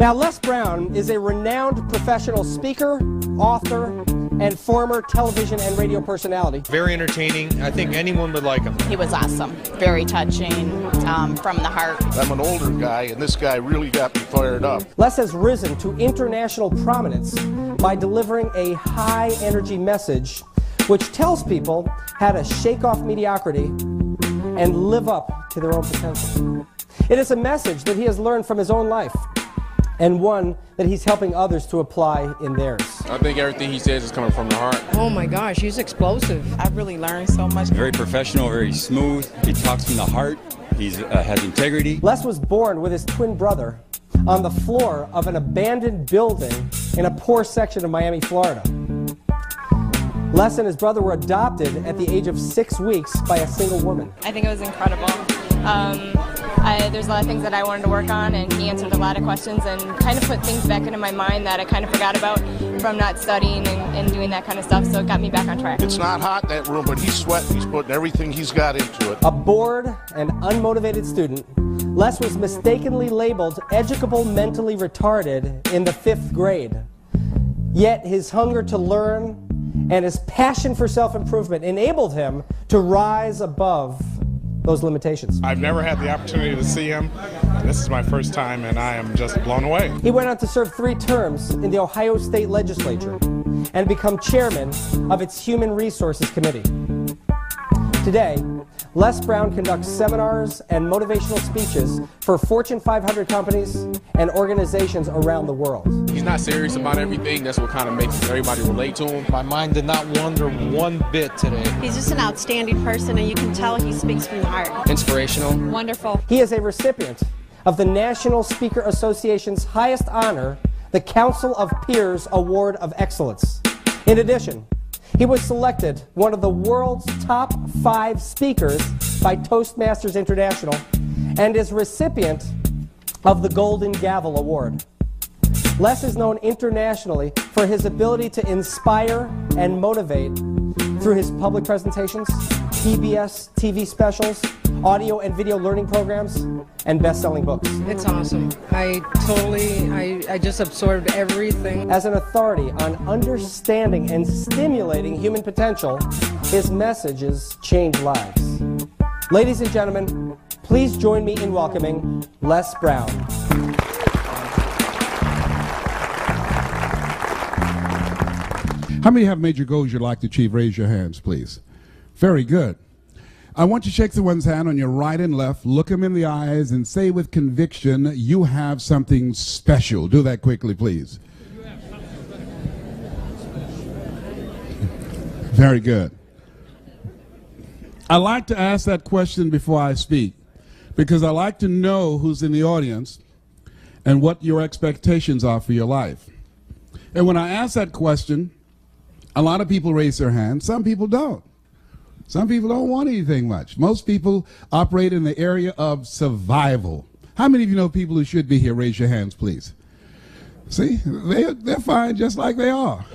Now, Les Brown is a renowned professional speaker, author, and former television and radio personality. Very entertaining. I think anyone would like him. He was awesome. Very touching, from the heart. I'm an older guy, and this guy really got me fired up. Les has risen to international prominence by delivering a high-energy message which tells people how to shake off mediocrity and live up to their own potential. It is a message that he has learned from his own life, and one that he's helping others to apply in theirs. I think everything he says is coming from the heart. Oh my gosh, he's explosive. I've really learned so much. Very professional, very smooth. He talks from the heart. He has integrity. Les was born with his twin brother on the floor of an abandoned building in a poor section of Miami, Florida. Les and his brother were adopted at the age of 6 weeks by a single woman. I think it was incredible. There's a lot of things that I wanted to work on, and he answered a lot of questions and kind of put things back into my mind that I kind of forgot about from not studying and doing that kind of stuff, so it got me back on track. It's not hot in that room, but he's sweating. He's putting everything he's got into it. A bored and unmotivated student, Les was mistakenly labeled educable mentally retarded in the 5th grade. Yet his hunger to learn and his passion for self-improvement enabled him to rise above those limitations. I've never had the opportunity to see him. This is my first time, and I am just blown away. He went on to serve 3 terms in the Ohio State Legislature and become chairman of its Human Resources Committee. Today, Les Brown conducts seminars and motivational speeches for Fortune 500 companies and organizations around the world. He's not serious about everything. That's what kind of makes everybody relate to him. My mind did not wander one bit today. He's just an outstanding person, and you can tell he speaks from the heart. Inspirational. Wonderful. He is a recipient of the National Speaker Association's highest honor, the Council of Peers Award of Excellence. In addition, he was selected one of the world's top 5 speakers by Toastmasters International and is recipient of the Golden Gavel Award. Les is known internationally for his ability to inspire and motivate through his public presentations, PBS TV specials, audio and video learning programs, and best-selling books. It's awesome. I just absorbed everything. As an authority on understanding and stimulating human potential, his messages change lives. Ladies and gentlemen, please join me in welcoming Les Brown. How many have major goals you'd like to achieve? Raise your hands, please. Very good. I want you to shake someone's hand on your right and left, look them in the eyes, and say with conviction, you have something special. Do that quickly, please. Very good. I like to ask that question before I speak, because I like to know who's in the audience and what your expectations are for your life. And when I ask that question, a lot of people raise their hands. Some people don't. Some people don't want anything much. Most people operate in the area of survival. How many of you know people who should be here? Raise your hands, please. See, they're fine just like they are.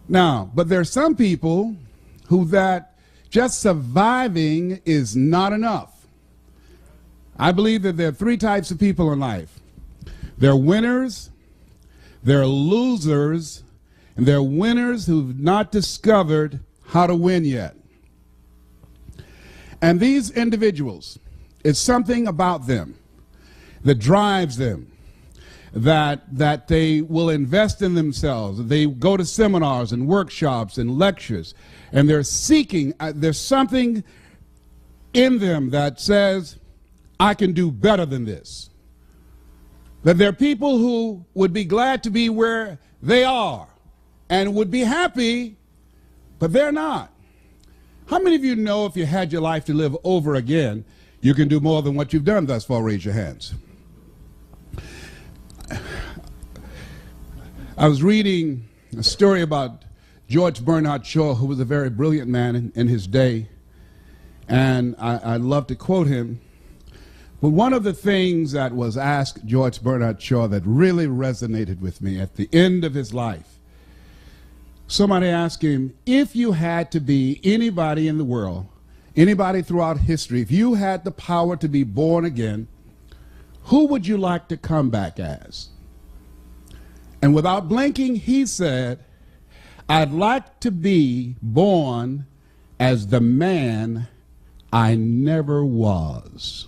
Now, but there are some people who that just surviving is not enough. I believe that there are 3 types of people in life. They're winners, they're losers, and they're winners who've not discovered how to win yet. And these individuals, it's something about them that drives them, that they will invest in themselves. They go to seminars and workshops and lectures, and they're seeking, there's something in them that says, I can do better than this. That there are people who would be glad to be where they are and would be happy, but they're not. How many of you know if you had your life to live over again, you can do more than what you've done thus far? Raise your hands. I was reading a story about George Bernard Shaw, who was a very brilliant man in his day, and I love to quote him. But one of the things that was asked George Bernard Shaw that really resonated with me at the end of his life, somebody asked him, if you had to be anybody in the world, anybody throughout history, if you had the power to be born again, who would you like to come back as? And without blinking, he said, I'd like to be born as the man I never was.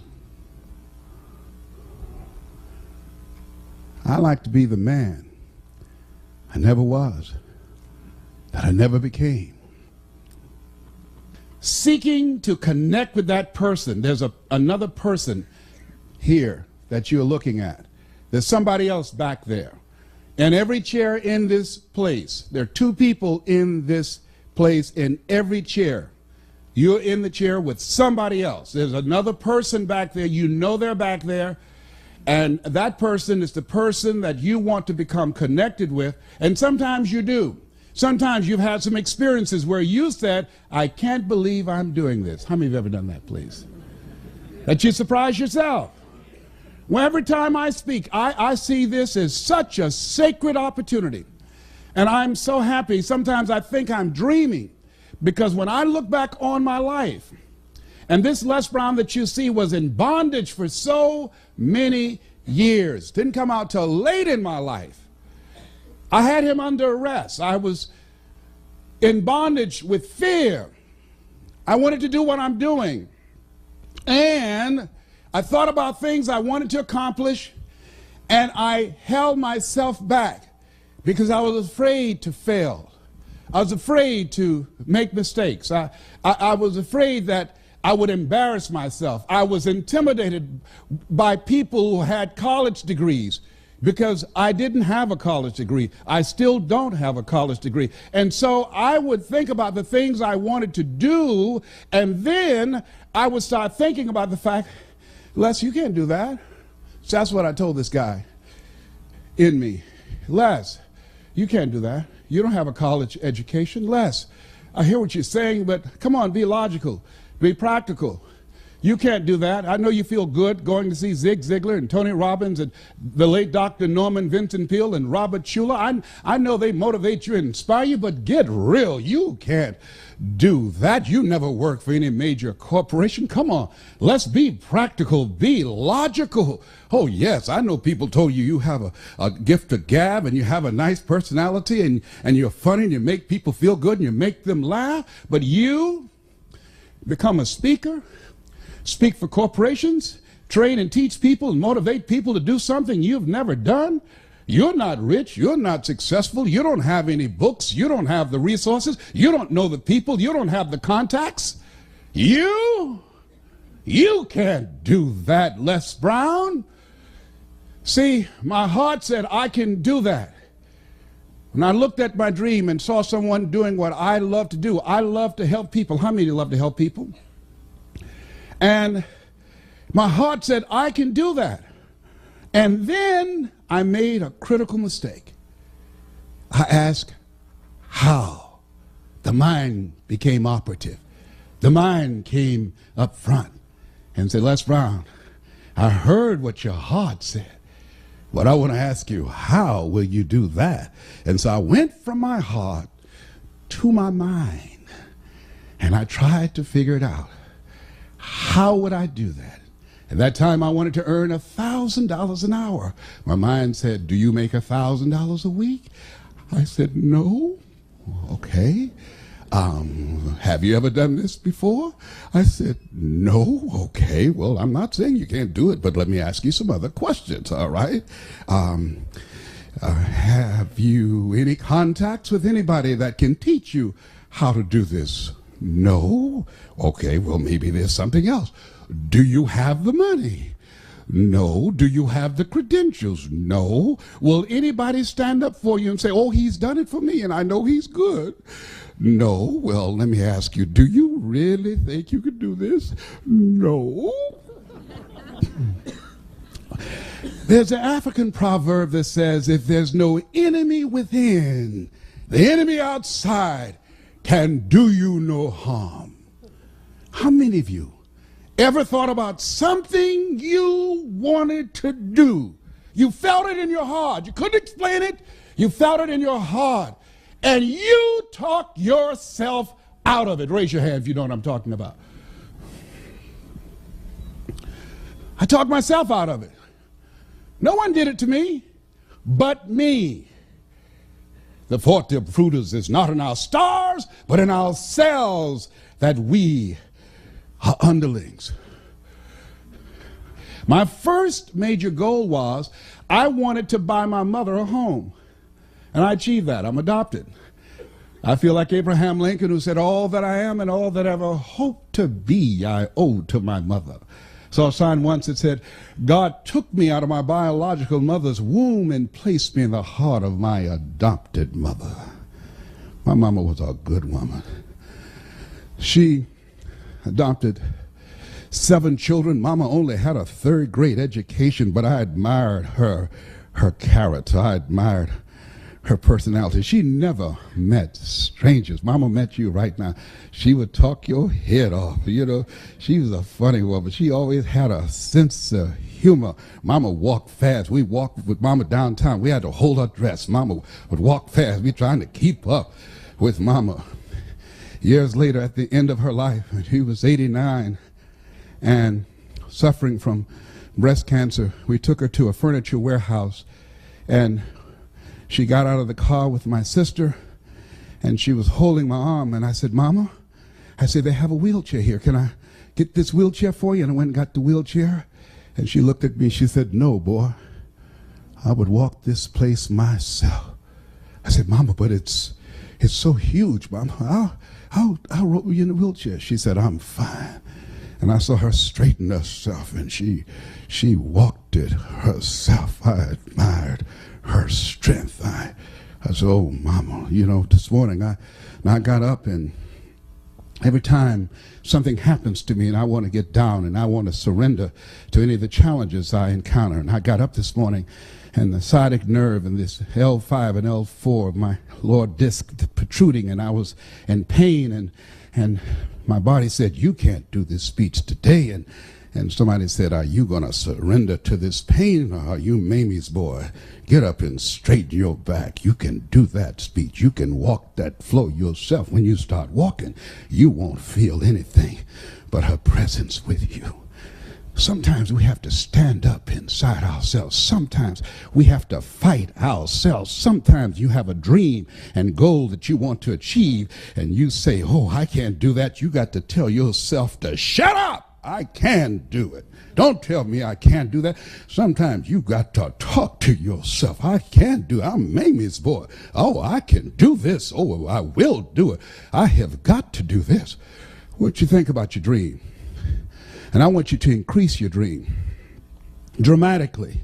I like to be the man I never was, that I never became. Seeking to connect with that person. There's another person here that you're looking at. There's somebody else back there. And every chair in this place, there are two people in this place in every chair. You're in the chair with somebody else. There's another person back there. You know they're back there. And that person is the person that you want to become connected with. And sometimes you do. Sometimes you've had some experiences where you said, I can't believe I'm doing this. How many of you have ever done that, please? That you surprise yourself. Well, every time I speak, I see this as such a sacred opportunity. And I'm so happy. Sometimes I think I'm dreaming, because when I look back on my life, and this Les Brown that you see was in bondage for so many years, didn't come out till late in my life. I had him under arrest. I was in bondage with fear. I wanted to do what I'm doing. And I thought about things I wanted to accomplish, and I held myself back because I was afraid to fail. I was afraid to make mistakes. I was afraid that I would embarrass myself. I was intimidated by people who had college degrees because I didn't have a college degree. I still don't have a college degree. And so I would think about the things I wanted to do, and then I would start thinking about the fact, Les, you can't do that. So that's what I told this guy in me. Les, you can't do that. You don't have a college education. Les, I hear what you're saying, but come on, be logical, be practical. You can't do that. I know you feel good going to see Zig Ziglar and Tony Robbins and the late Dr. Norman Vincent Peale and Robert Schuller. I know they motivate you and inspire you, but get real. You can't do that. You never worked for any major corporation. Come on, let's be practical, be logical. Oh yes, I know people told you you have a gift of gab and you have a nice personality and you're funny and you make people feel good and you make them laugh, but you become a speaker, speak for corporations, train and teach people and motivate people to do something you've never done. You're not rich, you're not successful, you don't have any books, you don't have the resources, you don't know the people, you don't have the contacts. You can't do that, Les Brown. See, my heart said I can do that. When I looked at my dream and saw someone doing what I love to do, I love to help people. How many of you love to help people? And my heart said, I can do that. And then I made a critical mistake. I asked how. The mind became operative. The mind came up front and said, Les Brown, I heard what your heart said, but I want to ask you, how will you do that? And so I went from my heart to my mind, and I tried to figure it out. How would I do that? At that time, I wanted to earn $1,000 an hour. My mind said, do you make $1,000 a week? I said, no. Okay. Have you ever done this before? I said, no. Okay. Well, I'm not saying you can't do it, but let me ask you some other questions, all right? Have you any contacts with anybody that can teach you how to do this? No. Okay, well, maybe there's something else. Do you have the money? No. Do you have the credentials? No. Will anybody stand up for you and say, oh, he's done it for me and I know he's good? No. Well, let me ask you, do you really think you could do this? No. There's an African proverb that says, if there's no enemy within, the enemy outside can do you no harm. How many of you ever thought about something you wanted to do? You felt it in your heart. You couldn't explain it. You felt it in your heart. And you talked yourself out of it. Raise your hand if you know what I'm talking about. I talked myself out of it. No one did it to me but me. The forte fruiters is not in our stars, but in ourselves, that we are underlings. My first major goal was I wanted to buy my mother a home. And I achieved that. I'm adopted. I feel like Abraham Lincoln, who said, all that I am and all that I ever hope to be, I owe to my mother. Saw a sign once that said, God took me out of my biological mother's womb and placed me in the heart of my adopted mother. My mama was a good woman. She adopted 7 children. Mama only had a 3rd grade education, but I admired her character. I admired her personality. She never met strangers. Mama met you right now. She would talk your head off. You know, she was a funny woman. She always had a sense of humor. Mama walked fast. We walked with Mama downtown. We had to hold her dress. Mama would walk fast. We trying to keep up with Mama. Years later, at the end of her life, she was 89 and suffering from breast cancer. We took her to a furniture warehouse, and she got out of the car with my sister, and she was holding my arm, and I said, Mama, I said, they have a wheelchair here. Can I get this wheelchair for you? And I went and got the wheelchair, and she looked at me. She said, no, boy, I would walk this place myself. I said, Mama, but it's so huge, Mama. I'll roll you in the wheelchair. She said, I'm fine. And I saw her straighten herself, and she walked it herself. I admired her strength. I said, oh, Mama, you know, this morning I got up, and every time something happens to me and I want to get down and I want to surrender to any of the challenges I encounter, and I got up this morning and the sciatic nerve and this L5 and L4 of my lower disc protruding, and I was in pain, and my body said, you can't do this speech today. And somebody said, are you going to surrender to this pain, or are you Mamie's boy? Get up and straighten your back. You can do that speech. You can walk that flow yourself. When you start walking, you won't feel anything but her presence with you. Sometimes we have to stand up inside ourselves. Sometimes we have to fight ourselves. Sometimes you have a dream and goal that you want to achieve, and you say, oh, I can't do that. You got to tell yourself to shut up. I can do it. Don't tell me I can't do that. Sometimes you got to talk to yourself. I can do it. I'm Mamie's boy. Oh, I can do this. Oh, I will do it. I have got to do this. What you think about your dream? And I want you to increase your dream dramatically.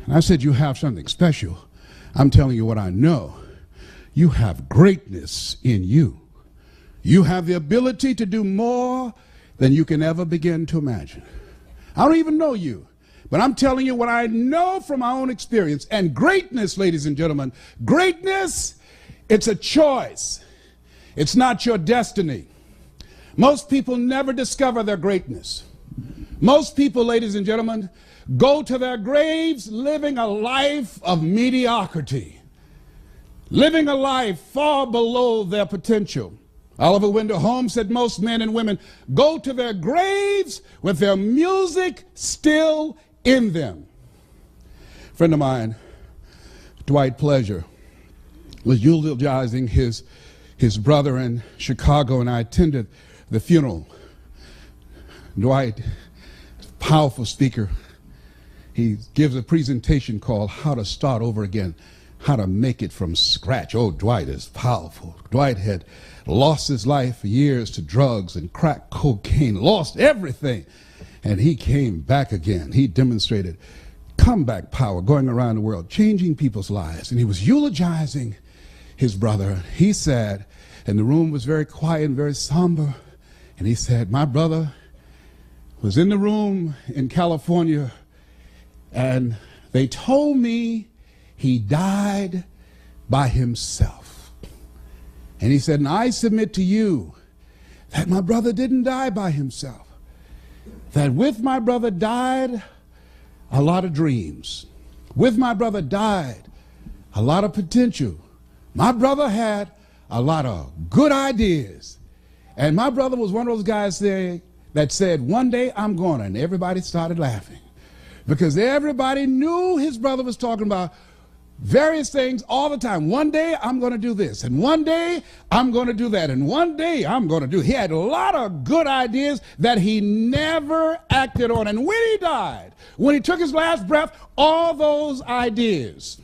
And I said you have something special. I'm telling you what I know. You have greatness in you. You have the ability to do more than you can ever begin to imagine. I don't even know you, but I'm telling you what I know from my own experience. And greatness, ladies and gentlemen, greatness, it's a choice. It's not your destiny. Most people never discover their greatness. Most people, ladies and gentlemen, go to their graves living a life of mediocrity, living a life far below their potential. Oliver Wendell Holmes said most men and women go to their graves with their music still in them. A friend of mine, Dwight Pleasure, was eulogizing his brother in Chicago, and I attended the funeral. Dwight, powerful speaker. He gives a presentation called How to Start Over Again, how to make it from scratch. Oh, Dwight is powerful. Dwight had lost his life for years to drugs and crack cocaine, lost everything, and he came back again. He demonstrated comeback power going around the world, changing people's lives. And he was eulogizing his brother. He said, and the room was very quiet and very somber, and he said, my brother was in the room in California, and they told me he died by himself. And he said, and I submit to you that my brother didn't die by himself. That with my brother died a lot of dreams. With my brother died a lot of potential. My brother had a lot of good ideas. And my brother was one of those guys that said, one day I'm going to, and everybody started laughing. Because everybody knew his brother was talking about various things all the time. One day I'm going to do this, and one day I'm going to do that, and one day I'm going to do. He had a lot of good ideas that he never acted on. And when he died, when he took his last breath, all those ideas,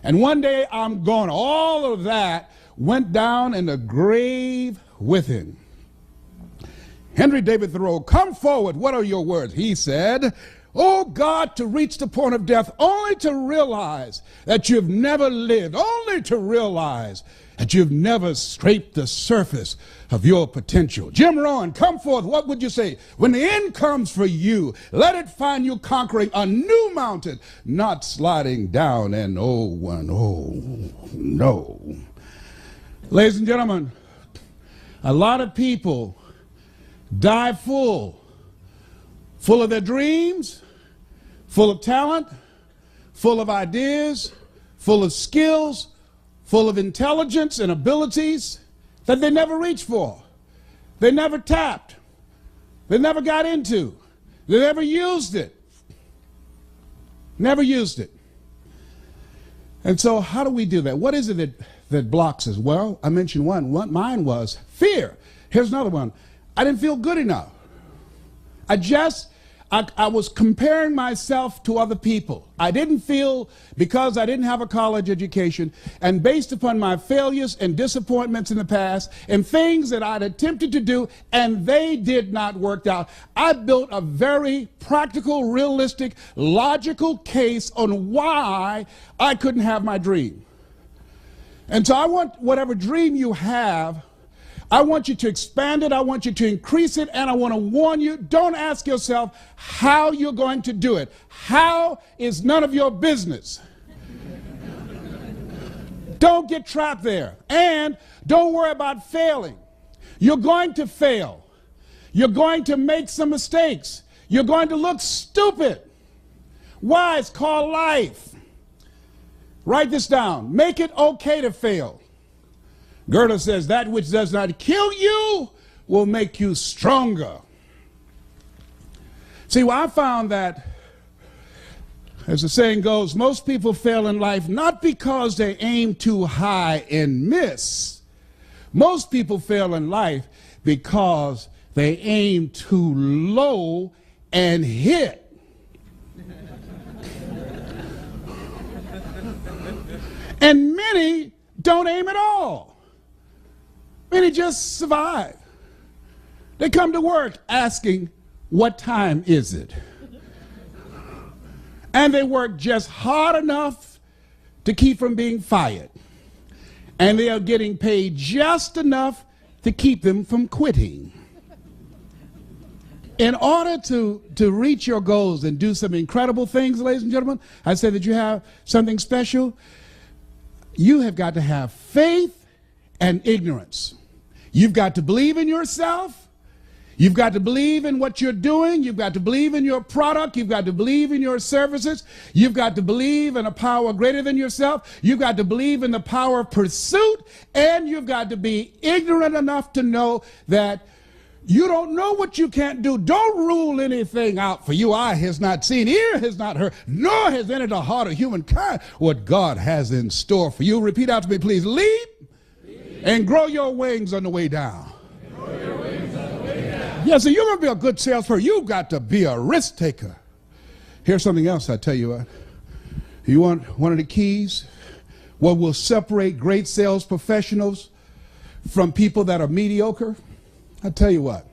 and one day I'm gone, all of that went down in the grave with him. Henry David Thoreau, come forward, what are your words? He said, oh God, to reach the point of death, only to realize that you've never lived, only to realize that you've never scraped the surface of your potential. Jim Rohn, come forth, what would you say? When the end comes for you, let it find you conquering a new mountain, not sliding down an old one. Oh, no. Ladies and gentlemen, a lot of people die full of their dreams, full of talent, full of ideas, full of skills, full of intelligence and abilities that they never reached for. They never tapped. They never got into. They never used it. Never used it. And so how do we do that? What is it that blocks us? Well, I mentioned one. Mine was fear. Here's another one. I didn't feel good enough. I was comparing myself to other people. I didn't feel, because I didn't have a college education, and based upon my failures and disappointments in the past and things that I'd attempted to do and they did not work out, I built a very practical, realistic, logical case on why I couldn't have my dream. And so I want whatever dream you have, I want you to expand it, I want you to increase it, and I want to warn you, don't ask yourself how you're going to do it. How is none of your business. Don't get trapped there. And don't worry about failing. You're going to fail. You're going to make some mistakes. You're going to look stupid. Why? It's called life. Write this down. Make it okay to fail. Goethe says, that which does not kill you will make you stronger. See, well, I found that, as the saying goes, most people fail in life not because they aim too high and miss. Most people fail in life because they aim too low and hit. And many don't aim at all. Many just survive. They come to work asking, what time is it? And they work just hard enough to keep from being fired. And they are getting paid just enough to keep them from quitting. In order to reach your goals and do some incredible things, ladies and gentlemen, I say that you have something special. You have got to have faith and ignorance. You've got to believe in yourself. You've got to believe in what you're doing. You've got to believe in your product. You've got to believe in your services. You've got to believe in a power greater than yourself. You've got to believe in the power of pursuit. And you've got to be ignorant enough to know that you don't know what you can't do. Don't rule anything out for you. Eye has not seen, ear has not heard, nor has entered the heart of humankind what God has in store for you. Repeat out to me, please. Leap and grow your wings on the way down. Yes, so you're going to be a good salesperson. You've got to be a risk taker. Here's something else I tell you what. You want one of the keys? What will separate great sales professionals from people that are mediocre? I tell you what.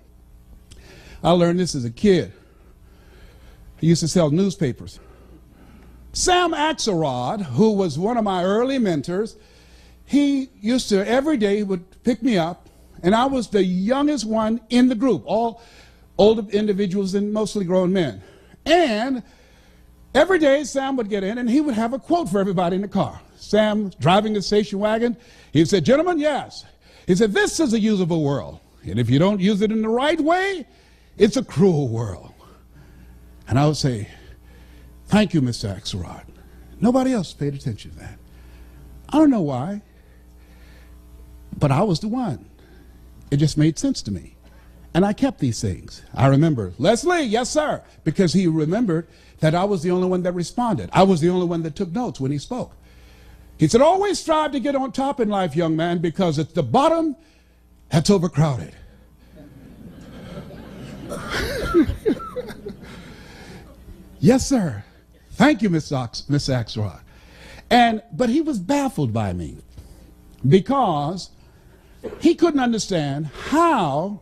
I learned this as a kid. I used to sell newspapers. Sam Axelrod, who was one of my early mentors, he used to, every day, he would pick me up, and I was the youngest one in the group, all older individuals and mostly grown men. And every day, Sam would get in, and he would have a quote for everybody in the car. Sam, driving the station wagon, he said, gentlemen, yes. He said, this is a usable world, and if you don't use it in the right way, it's a cruel world. And I would say, thank you, Mr. Axelrod. Nobody else paid attention to that. I don't know why. But I was the one. It just made sense to me. And I kept these things. I remember, Leslie, yes, sir, because he remembered that I was the only one that responded. I was the only one that took notes when he spoke. He said, always strive to get on top in life, young man, because it's the bottom that's overcrowded. Yes, sir. Thank you, Miss Axelrod. But he was baffled by me because he couldn't understand how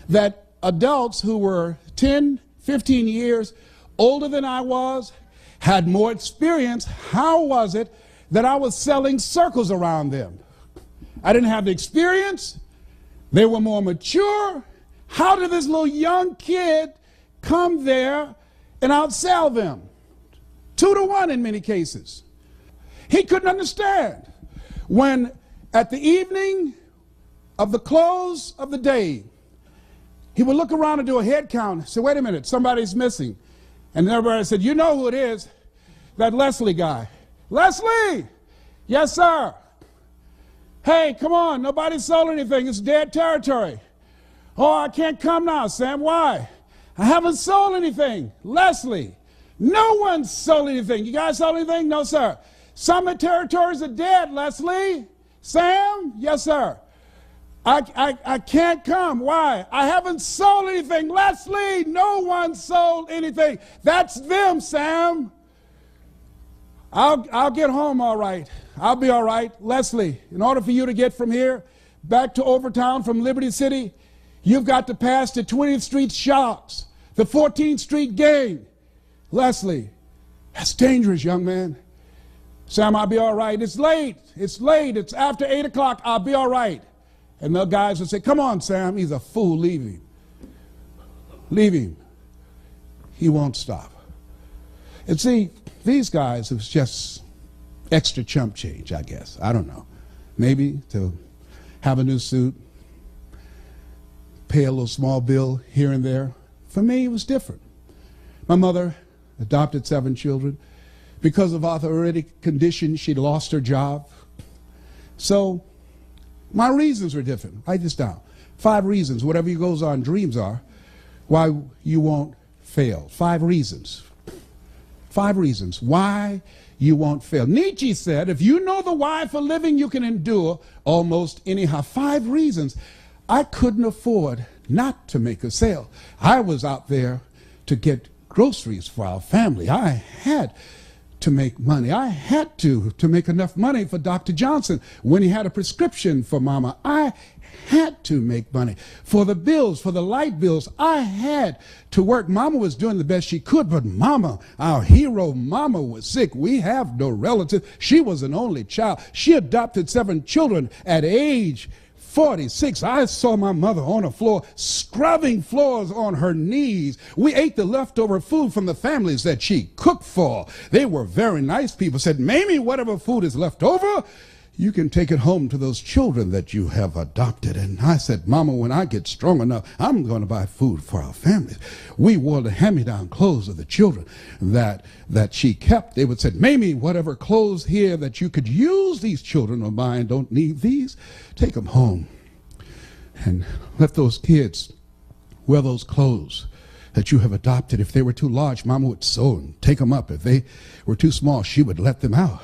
that adults who were 10, 15 years older than I was, had more experience, how was it that I was selling circles around them? I didn't have the experience. They were more mature. How did this little young kid come there and outsell them? 2 to 1 in many cases. He couldn't understand when at the evening of the close of the day, he would look around and do a head count and say, wait a minute, somebody's missing. And everybody said, you know who it is, that Leslie guy. Leslie! Yes, sir. Hey, come on, nobody sold anything. It's dead territory. Oh, I can't come now, Sam. Why? I haven't sold anything. Leslie, no one sold anything. You guys sold anything? No, sir. Some of the territories are dead, Leslie. Sam? Yes, sir. I can't come. Why? I haven't sold anything. Leslie, no one sold anything. That's them, Sam. I'll get home all right. I'll be all right. Leslie, in order for you to get from here back to Overtown from Liberty City, you've got to pass the 20th Street Sharks, the 14th Street Gang. Leslie, that's dangerous, young man. Sam, I'll be all right. It's late. It's late. It's after 8 o'clock. I'll be all right. And the guys would say, come on, Sam. He's a fool. Leave him. Leave him. He won't stop. And see, these guys, it was just extra chump change, I guess. I don't know. Maybe to have a new suit, pay a little small bill here and there. For me, it was different. My mother adopted 7 children. Because of arthritic condition, she lost her job. So my reasons were different. Write this down. 5 reasons, whatever you goes on dreams are, why you won't fail. 5 reasons. 5 reasons why you won't fail. Nietzsche said, if you know the why for living, you can endure almost anyhow. 5 reasons. I couldn't afford not to make a sale. I was out there to get groceries for our family. I had to make money. I had to make enough money for Dr. Johnson when he had a prescription for Mama. I had to make money for the bills, for the light bills. I had to work. Mama was doing the best she could, but Mama, our hero, Mama was sick. We have no relatives. She was an only child. She adopted 7 children at age 46. I saw my mother on the floor, scrubbing floors on her knees. We ate the leftover food from the families that she cooked for. They were very nice people. Said, Mamie, whatever food is left over, you can take it home to those children that you have adopted. And I said, Mama, when I get strong enough, I'm going to buy food for our families. We wore the hand-me-down clothes of the children that she kept. They would say, Mamie, whatever clothes here that you could use, these children of mine don't need these. Take them home and let those kids wear those clothes that you have adopted. If they were too large, Mama would sew and take them up. If they were too small, she would let them out.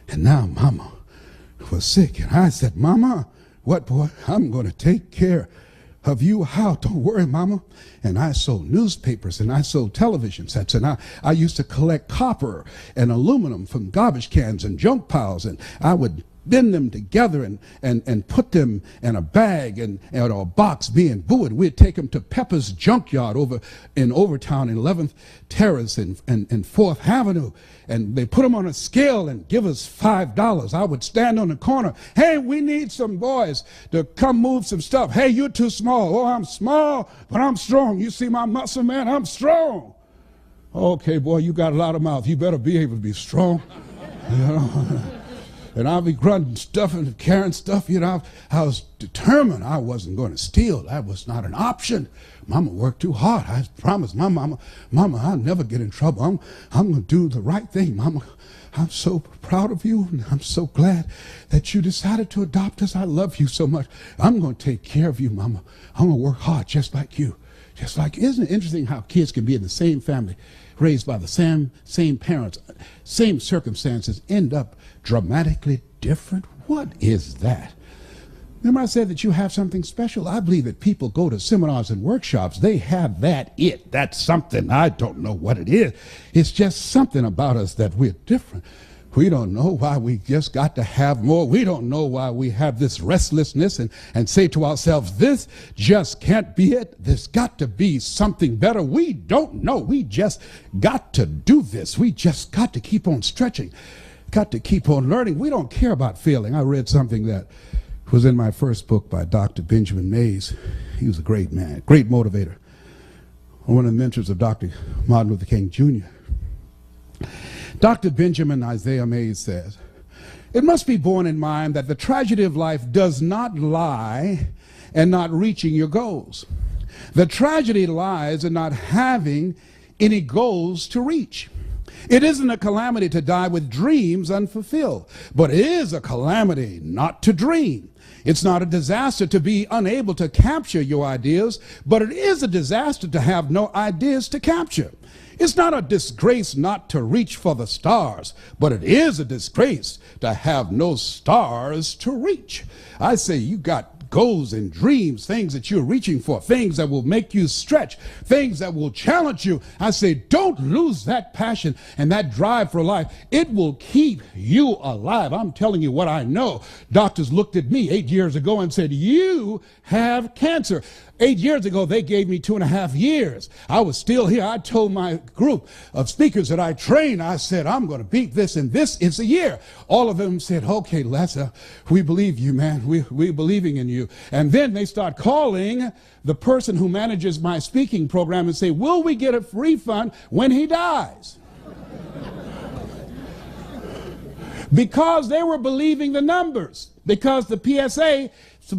And now Mama was sick, and I said, Mama, what, boy? I'm going to take care of you. How? Don't worry, Mama. And I sold newspapers, and I sold television sets, and I used to collect copper and aluminum from garbage cans and junk piles, and I would bend them together and put them in a bag and or a box being booed. We'd take them to Pepper's Junkyard over in Overtown in 11th Terrace and 4th Avenue, and they put them on a scale and give us $5. I would stand on the corner. Hey, we need some boys to come move some stuff. Hey, you're too small. Oh, I'm small, but I'm strong. You see my muscle, man? I'm strong. Okay, boy, you got a lot of mouth. You better be able to be strong. You know? And I'll be grunting stuff and carrying stuff. You know, I was determined I wasn't going to steal. That was not an option. Mama worked too hard. I promised my mama, I'll never get in trouble. I'm going to do the right thing. Mama, I'm so proud of you, and I'm so glad that you decided to adopt us. I love you so much. I'm going to take care of you, Mama. I'm going to work hard just like you. Just like, isn't it interesting how kids can be in the same family, raised by the same parents, same circumstances, end up dramatically different? What is that? Remember I said that you have something special? I believe that people go to seminars and workshops, they have that's something. I don't know what it is. It's just something about us that we're different. We don't know why we just got to have more. We don't know why we have this restlessness and say to ourselves, this just can't be it. There's got to be something better. We don't know. We just got to do this. We just got to keep on stretching, got to keep on learning. We don't care about failing. I read something that was in my first book by Dr. Benjamin Mays. He was a great man, great motivator, one of the mentors of Dr. Martin Luther King Jr. Dr. Benjamin Isaiah Mays says, it must be borne in mind that the tragedy of life does not lie in not reaching your goals. The tragedy lies in not having any goals to reach. It isn't a calamity to die with dreams unfulfilled, but it is a calamity not to dream. It's not a disaster to be unable to capture your ideas, but it is a disaster to have no ideas to capture. It's not a disgrace not to reach for the stars, but it is a disgrace to have no stars to reach. I say you got goals and dreams, things that you're reaching for, things that will make you stretch, things that will challenge you. I say don't lose that passion and that drive for life. It will keep you alive. I'm telling you what I know. Doctors looked at me 8 years ago and said, you have cancer. 8 years ago, they gave me 2.5 years. I was still here. I told my group of speakers that I trained, I said, I'm going to beat this, and this is a year. All of them said, okay, Lester, we believe you, man. We're believing in you. And then they start calling the person who manages my speaking program and say, will we get a refund when he dies? Because they were believing the numbers. Because the PSA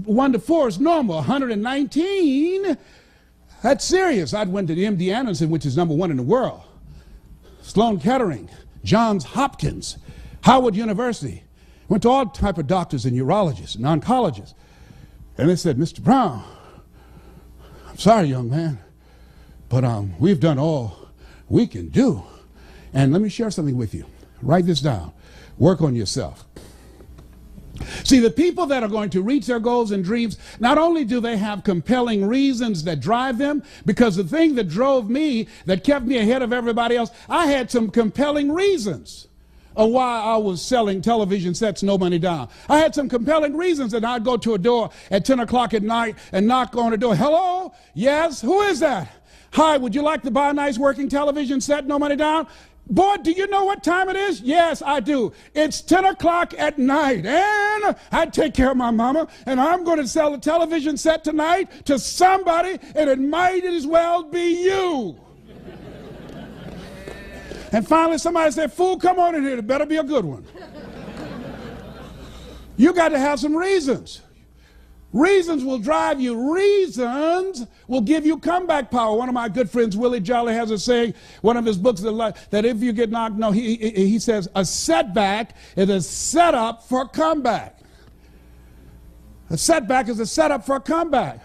1 to 4 is normal. 119, that's serious. I went to the MD Anderson, which is #1 in the world. Sloan Kettering, Johns Hopkins, Howard University. Went to all type of doctors and urologists and oncologists. And they said, Mr. Brown, I'm sorry, young man, but we've done all we can do. And let me share something with you. Write this down. Work on yourself. See, the people that are going to reach their goals and dreams, not only do they have compelling reasons that drive them, because the thing that drove me, that kept me ahead of everybody else, I had some compelling reasons of why I was selling television sets no money down. I had some compelling reasons that I'd go to a door at 10 o'clock at night and knock on the door. Hello? Yes? Who is that? Hi, would you like to buy a nice working television set, no money down? Boy, do you know what time it is? Yes, I do. It's 10 o'clock at night, and I take care of my mama, and I'm going to sell a television set tonight to somebody, and it might as well be you. And finally, somebody said, fool, come on in here. It better be a good one. You got to have some reasons. Reasons will drive you. Reasons will give you comeback power. One of my good friends, Willie Jolly, has a saying, one of his books, that if you get knocked, no, he says, a setback is a setup for a comeback. A setback is a setup for a comeback.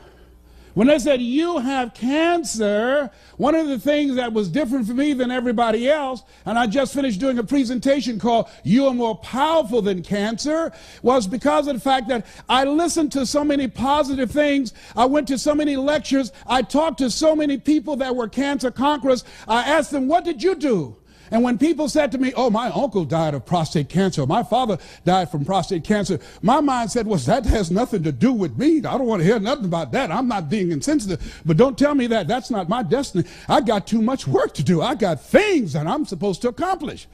When they said, you have cancer, one of the things that was different for me than everybody else, and I just finished doing a presentation called You Are More Powerful Than Cancer, was because of the fact that I listened to so many positive things. I went to so many lectures. I talked to so many people that were cancer conquerors. I asked them, what did you do? And when people said to me, oh, my uncle died of prostate cancer, my father died from prostate cancer, my mind said, well, that has nothing to do with me. I don't want to hear nothing about that. I'm not being insensitive, but don't tell me that. That's not my destiny. I got too much work to do. I got things that I'm supposed to accomplish.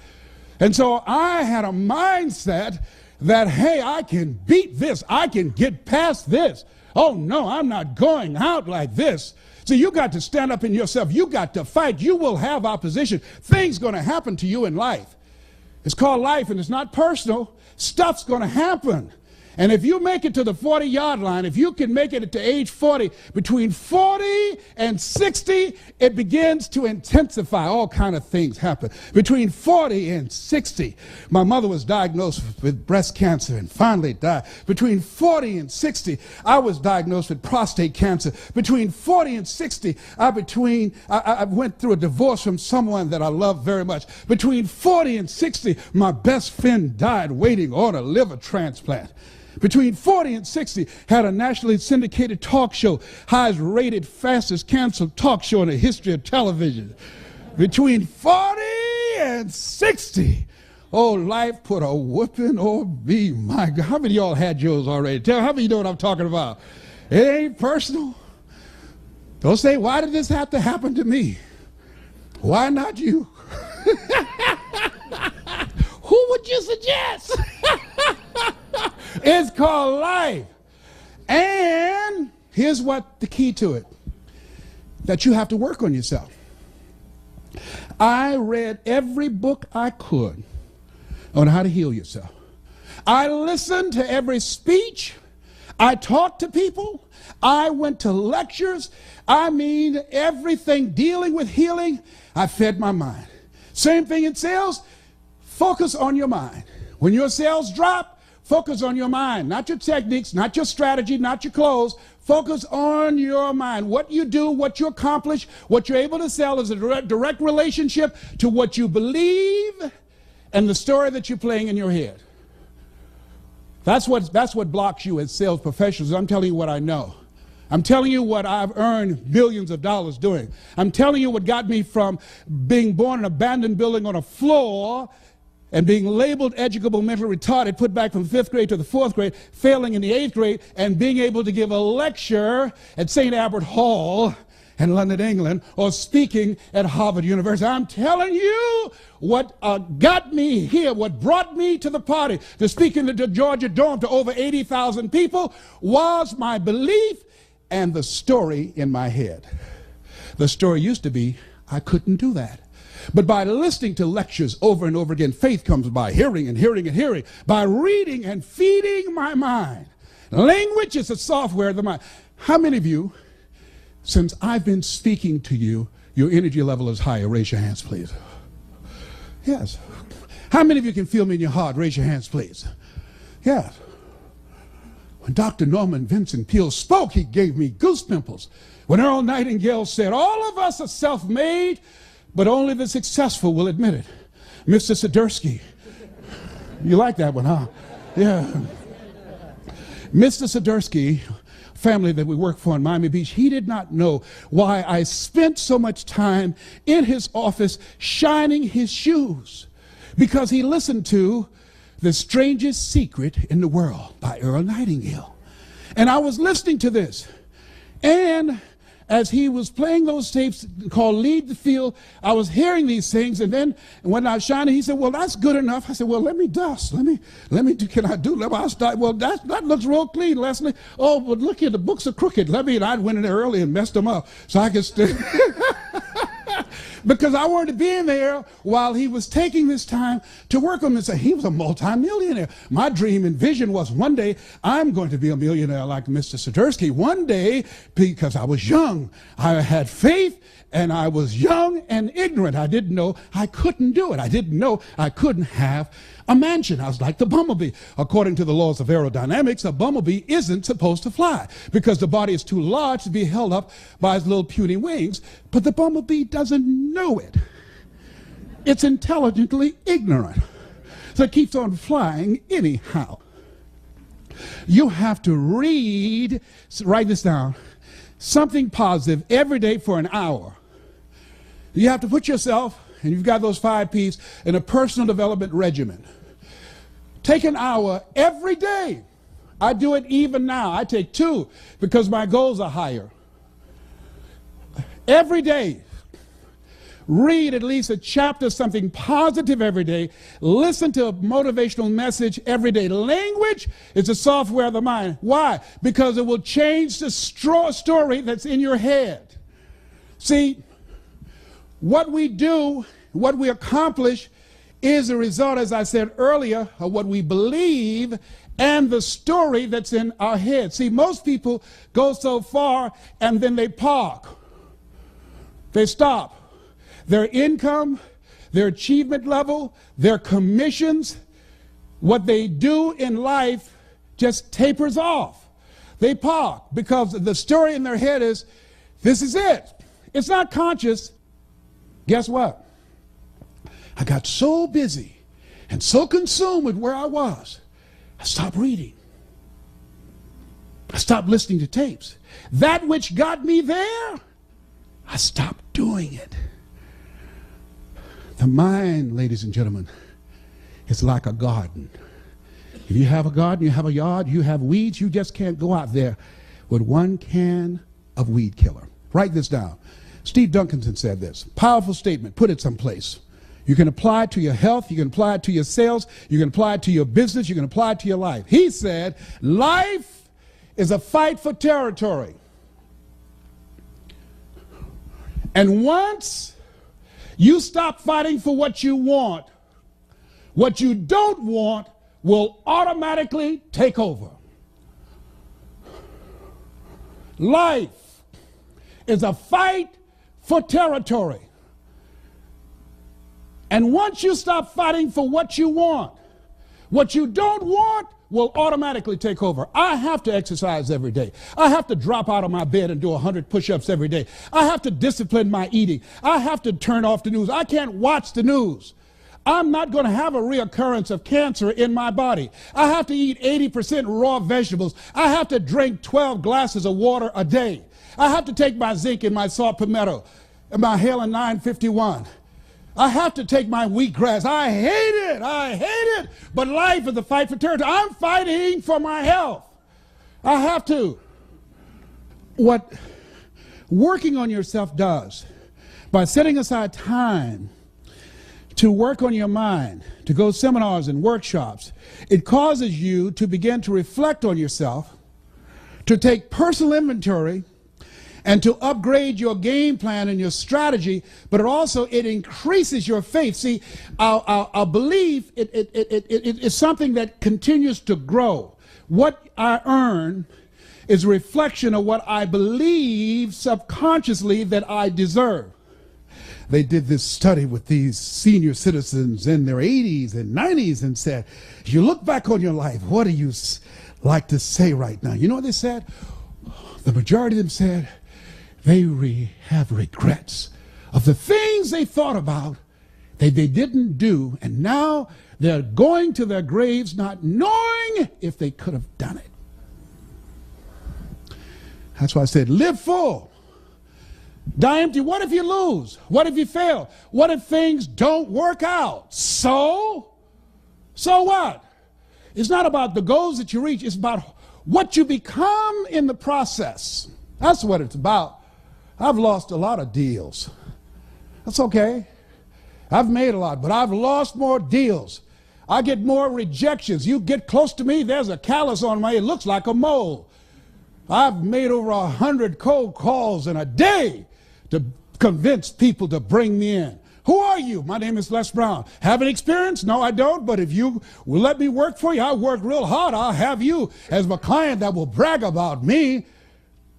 And so I had a mindset that, hey, I can beat this. I can get past this. Oh, no, I'm not going out like this. So you got to stand up in yourself. You got to fight. You will have opposition. Things going to happen to you in life. It's called life, and it's not personal. Stuff's going to happen. And if you make it to the 40-yard line, if you can make it to age 40, between 40 and 60, it begins to intensify. All kind of things happen. Between 40 and 60, my mother was diagnosed with breast cancer and finally died. Between 40 and 60, I was diagnosed with prostate cancer. Between 40 and 60, I went through a divorce from someone that I love very much. Between 40 and 60, my best friend died waiting on a liver transplant. Between 40 and 60, had a nationally syndicated talk show, highest rated, fastest canceled talk show in the history of television. Between 40 and 60, oh, life put a whooping on me. My God, how many of y'all had yours already? Tell how many of you know what I'm talking about? It ain't personal. Don't say, why did this have to happen to me? Why not you? Who would you suggest? It's called life. And here's what the key to it, that you have to work on yourself. I read every book I could on how to heal yourself. I listened to every speech. I talked to people. I went to lectures. I mean, everything dealing with healing, I fed my mind. Same thing in sales. Focus on your mind. When your sales drop, focus on your mind, not your techniques, not your strategy, not your clothes. Focus on your mind. What you do, what you accomplish, what you're able to sell is a direct relationship to what you believe and the story that you're playing in your head. That's what blocks you as sales professionals. I'm telling you what I know. I'm telling you what I've earned millions of dollars doing. I'm telling you what got me from being born in an abandoned building on a floor and being labeled educable mentally retarded, put back from 5th grade to the 4th grade, failing in the 8th grade, and being able to give a lecture at St. Albert Hall in London, England, or speaking at Harvard University. I'm telling you what got me here, what brought me to the party, to speak in the Georgia Dome to over 80,000 people, was my belief and the story in my head. The story used to be, I couldn't do that. But by listening to lectures over and over again, faith comes by hearing and hearing and hearing, by reading and feeding my mind. Language is the software of the mind. How many of you, since I've been speaking to you, your energy level is higher? Raise your hands, please. Yes. How many of you can feel me in your heart? Raise your hands, please. Yes. When Dr. Norman Vincent Peale spoke, he gave me goose pimples. When Earl Nightingale said, all of us are self-made, but only the successful will admit it. Mr. Swiderski. You like that one, huh? Yeah. Mr. Swiderski, family that we work for in Miami Beach, he did not know why I spent so much time in his office shining his shoes. Because he listened to The Strangest Secret in the World by Earl Nightingale. And I was listening to this. And as he was playing those tapes called Lead the Field, I was hearing these things, and then when I was shining, he said, well, that's good enough. I said, well, let me dust. Let me do, can I do? I'll start. Well, that looks real clean, Leslie. Oh, but look here, the books are crooked. I'd went in there early and messed them up so I could stay. Because I wanted to be in there while he was taking this time to work on this. He was a multimillionaire. My dream and vision was one day I'm going to be a millionaire like Mr. Swiderski. One day, because I was young, I had faith, and I was young and ignorant. I didn't know I couldn't do it. I didn't know I couldn't have a mansion. I was like the bumblebee. According to the laws of aerodynamics, a bumblebee isn't supposed to fly because the body is too large to be held up by its little puny wings. But the bumblebee doesn't know it. It's intelligently ignorant. So it keeps on flying anyhow. You have to read, write this down, something positive every day for an hour. You have to put yourself, and you've got those 5 P's, in a personal development regimen. Take an hour every day. I do it even now. I take 2 because my goals are higher. Every day. Read at least a chapter, something positive every day. Listen to a motivational message every day. Language is the software of the mind. Why? Because it will change the story that's in your head. See, what we do, what we accomplish, is a result, as I said earlier, of what we believe and the story that's in our head. See, most people go so far and then they park. They stop. Their income, their achievement level, their commissions, what they do in life just tapers off. They park because the story in their head is, this is it. It's not conscious. Guess what? I got so busy and so consumed with where I was, I stopped reading. I stopped listening to tapes. That which got me there, I stopped doing it. The mind, ladies and gentlemen, is like a garden. If you have a garden, you have a yard, you have weeds, you just can't go out there with one can of weed killer. Write this down. Steve Duncanson said this. Powerful statement. Put it someplace. You can apply it to your health. You can apply it to your sales. You can apply it to your business. You can apply it to your life. He said, life is a fight for territory. And once you stop fighting for what you want don't want will automatically take over. Life is a fight for territory. And once you stop fighting for what you don't want will automatically take over. I have to exercise every day. I have to drop out of my bed and do 100 push-ups every day. I have to discipline my eating. I have to turn off the news. I can't watch the news. I'm not going to have a reoccurrence of cancer in my body. I have to eat 80% raw vegetables. I have to drink 12 glasses of water a day. I have to take my zinc and my saw palmetto and my Halen 951. I have to take my wheatgrass. I hate it. But life is a fight for territory. I'm fighting for my health. I have to. What working on yourself does, by setting aside time to work on your mind, to go seminars and workshops, it causes you to begin to reflect on yourself, to take personal inventory, and to upgrade your game plan and your strategy, but it increases your faith. See, our belief, it's something that continues to grow. What I earn is a reflection of what I believe subconsciously that I deserve. They did this study with these senior citizens in their 80s and 90s and said, you look back on your life, what do you like to say right now? You know what they said? The majority of them said, they have regrets of the things they thought about that they didn't do, and now they're going to their graves not knowing if they could have done it. That's why I said, live full. Die empty. What if you lose? What if you fail? What if things don't work out? So what? It's not about the goals that you reach. It's about what you become in the process. That's what it's about. I've lost a lot of deals. That's okay. I've made a lot, but I've lost more deals. I get more rejections. You get close to me, there's a callus on my, it looks like a mole. I've made over 100 cold calls in a day to convince people to bring me in. Who are you? My name is Les Brown. Have an experience? No, I don't, but if you will let me work for you, I work real hard. I'll have you as my client that will brag about me.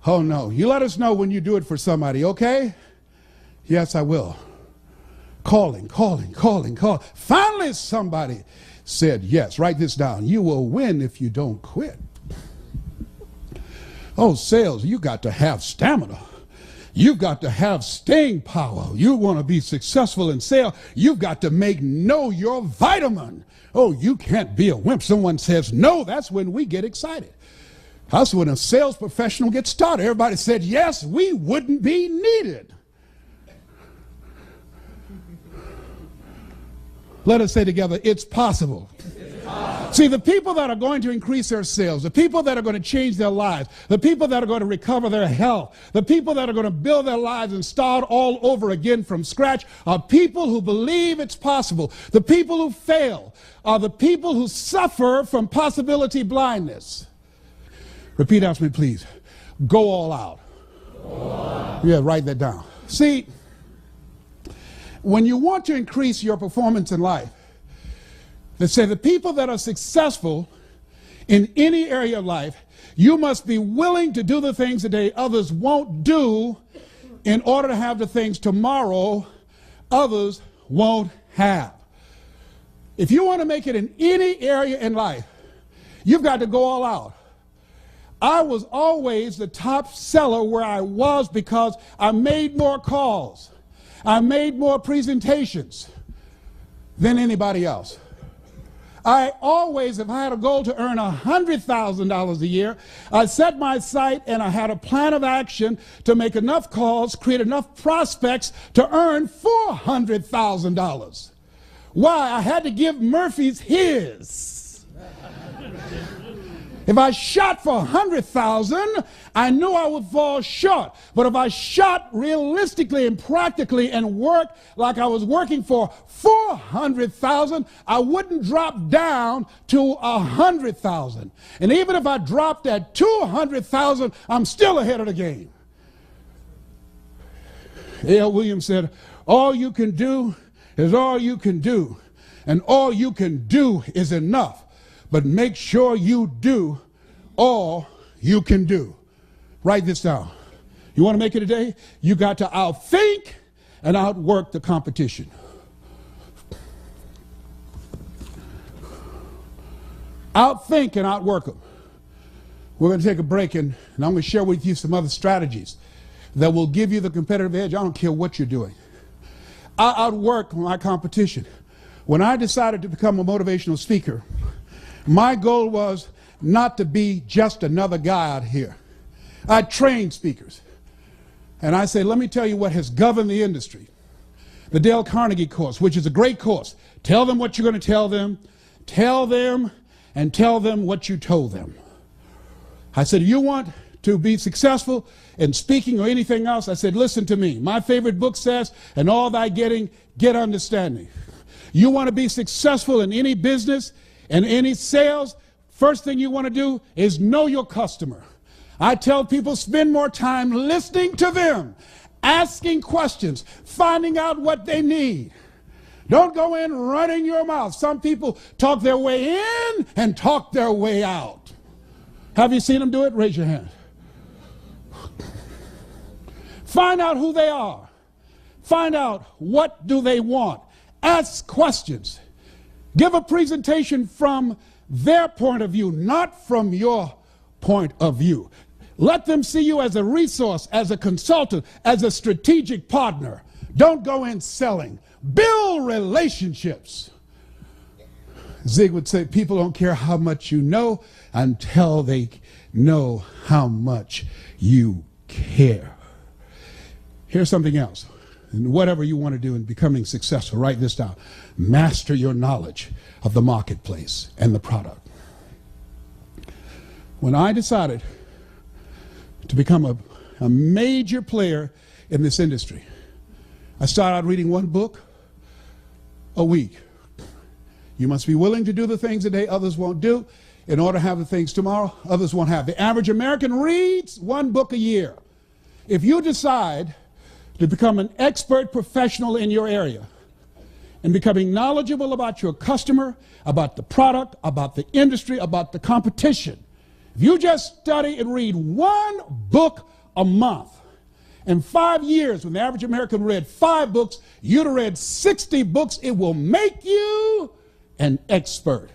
Oh, no. You let us know when you do it for somebody, okay? Yes, I will. Calling. Finally, somebody said yes. Write this down. You will win if you don't quit. Oh, sales, you got to have stamina. You've got to have staying power. You want to be successful in sales, you've got to know your vitamin. Oh, you can't be a wimp. Someone says no, that's when we get excited. That's when a sales professional gets started. Everybody said yes, we wouldn't be needed. Let us say together, it's possible. See, the people that are going to increase their sales, the people that are going to change their lives, the people that are going to recover their health, the people that are going to build their lives and start all over again from scratch are people who believe it's possible. The people who fail are the people who suffer from possibility blindness. Repeat after me, please. Go all out. Yeah, write that down. See, when you want to increase your performance in life, that say the people that are successful in any area of life, you must be willing to do the things today others won't do in order to have the things tomorrow others won't have. If you want to make it in any area in life, you've got to go all out. I was always the top seller where I was because I made more calls. I made more presentations than anybody else. I always, if I had a goal to earn $100,000 a year, I set my sight and I had a plan of action to make enough calls, create enough prospects to earn $400,000. Why? I had to give Murphy's his. If I shot for 100,000, I knew I would fall short. But if I shot realistically and practically and worked like I was working for 400,000, I wouldn't drop down to 100,000. And even if I dropped at 200,000, I'm still ahead of the game. A.L. Williams said, all you can do is all you can do. And all you can do is enough. But make sure you do all you can do. Write this down. You want to make it today? You got to outthink and outwork the competition. Outthink and outwork them. We're going to take a break, and I'm going to share with you some other strategies that will give you the competitive edge. I don't care what you're doing. I outwork my competition. When I decided to become a motivational speaker, my goal was not to be just another guy out here. I trained speakers. And I say, let me tell you what has governed the industry. The Dale Carnegie course, which is a great course. Tell them what you're going to tell them, and tell them what you told them. I said, you want to be successful in speaking or anything else? I said, listen to me. My favorite book says, and all thy getting, get understanding. You want to be successful in any business and any sales, first thing you want to do is know your customer. I tell people spend more time listening to them, asking questions, finding out what they need. Don't go in running your mouth. Some people talk their way in and talk their way out. Have you seen them do it? Raise your hand. Find out who they are. Find out what do they want. Ask questions. Give a presentation from their point of view, not from your point of view. Let them see you as a resource, as a consultant, as a strategic partner. Don't go in selling. Build relationships. Zig would say, people don't care how much you know until they know how much you care. Here's something else. And whatever you want to do in becoming successful, write this down. Master your knowledge of the marketplace and the product. When I decided to become a major player in this industry, I started out reading one book a week. You must be willing to do the things today others won't do in order to have the things tomorrow others won't have. The average American reads one book a year. If you decide to become an expert professional in your area and becoming knowledgeable about your customer, about the product, about the industry, about the competition, if you just study and read one book a month, in 5 years, when the average American read 5 books, you'd have read 60 books. It will make you an expert.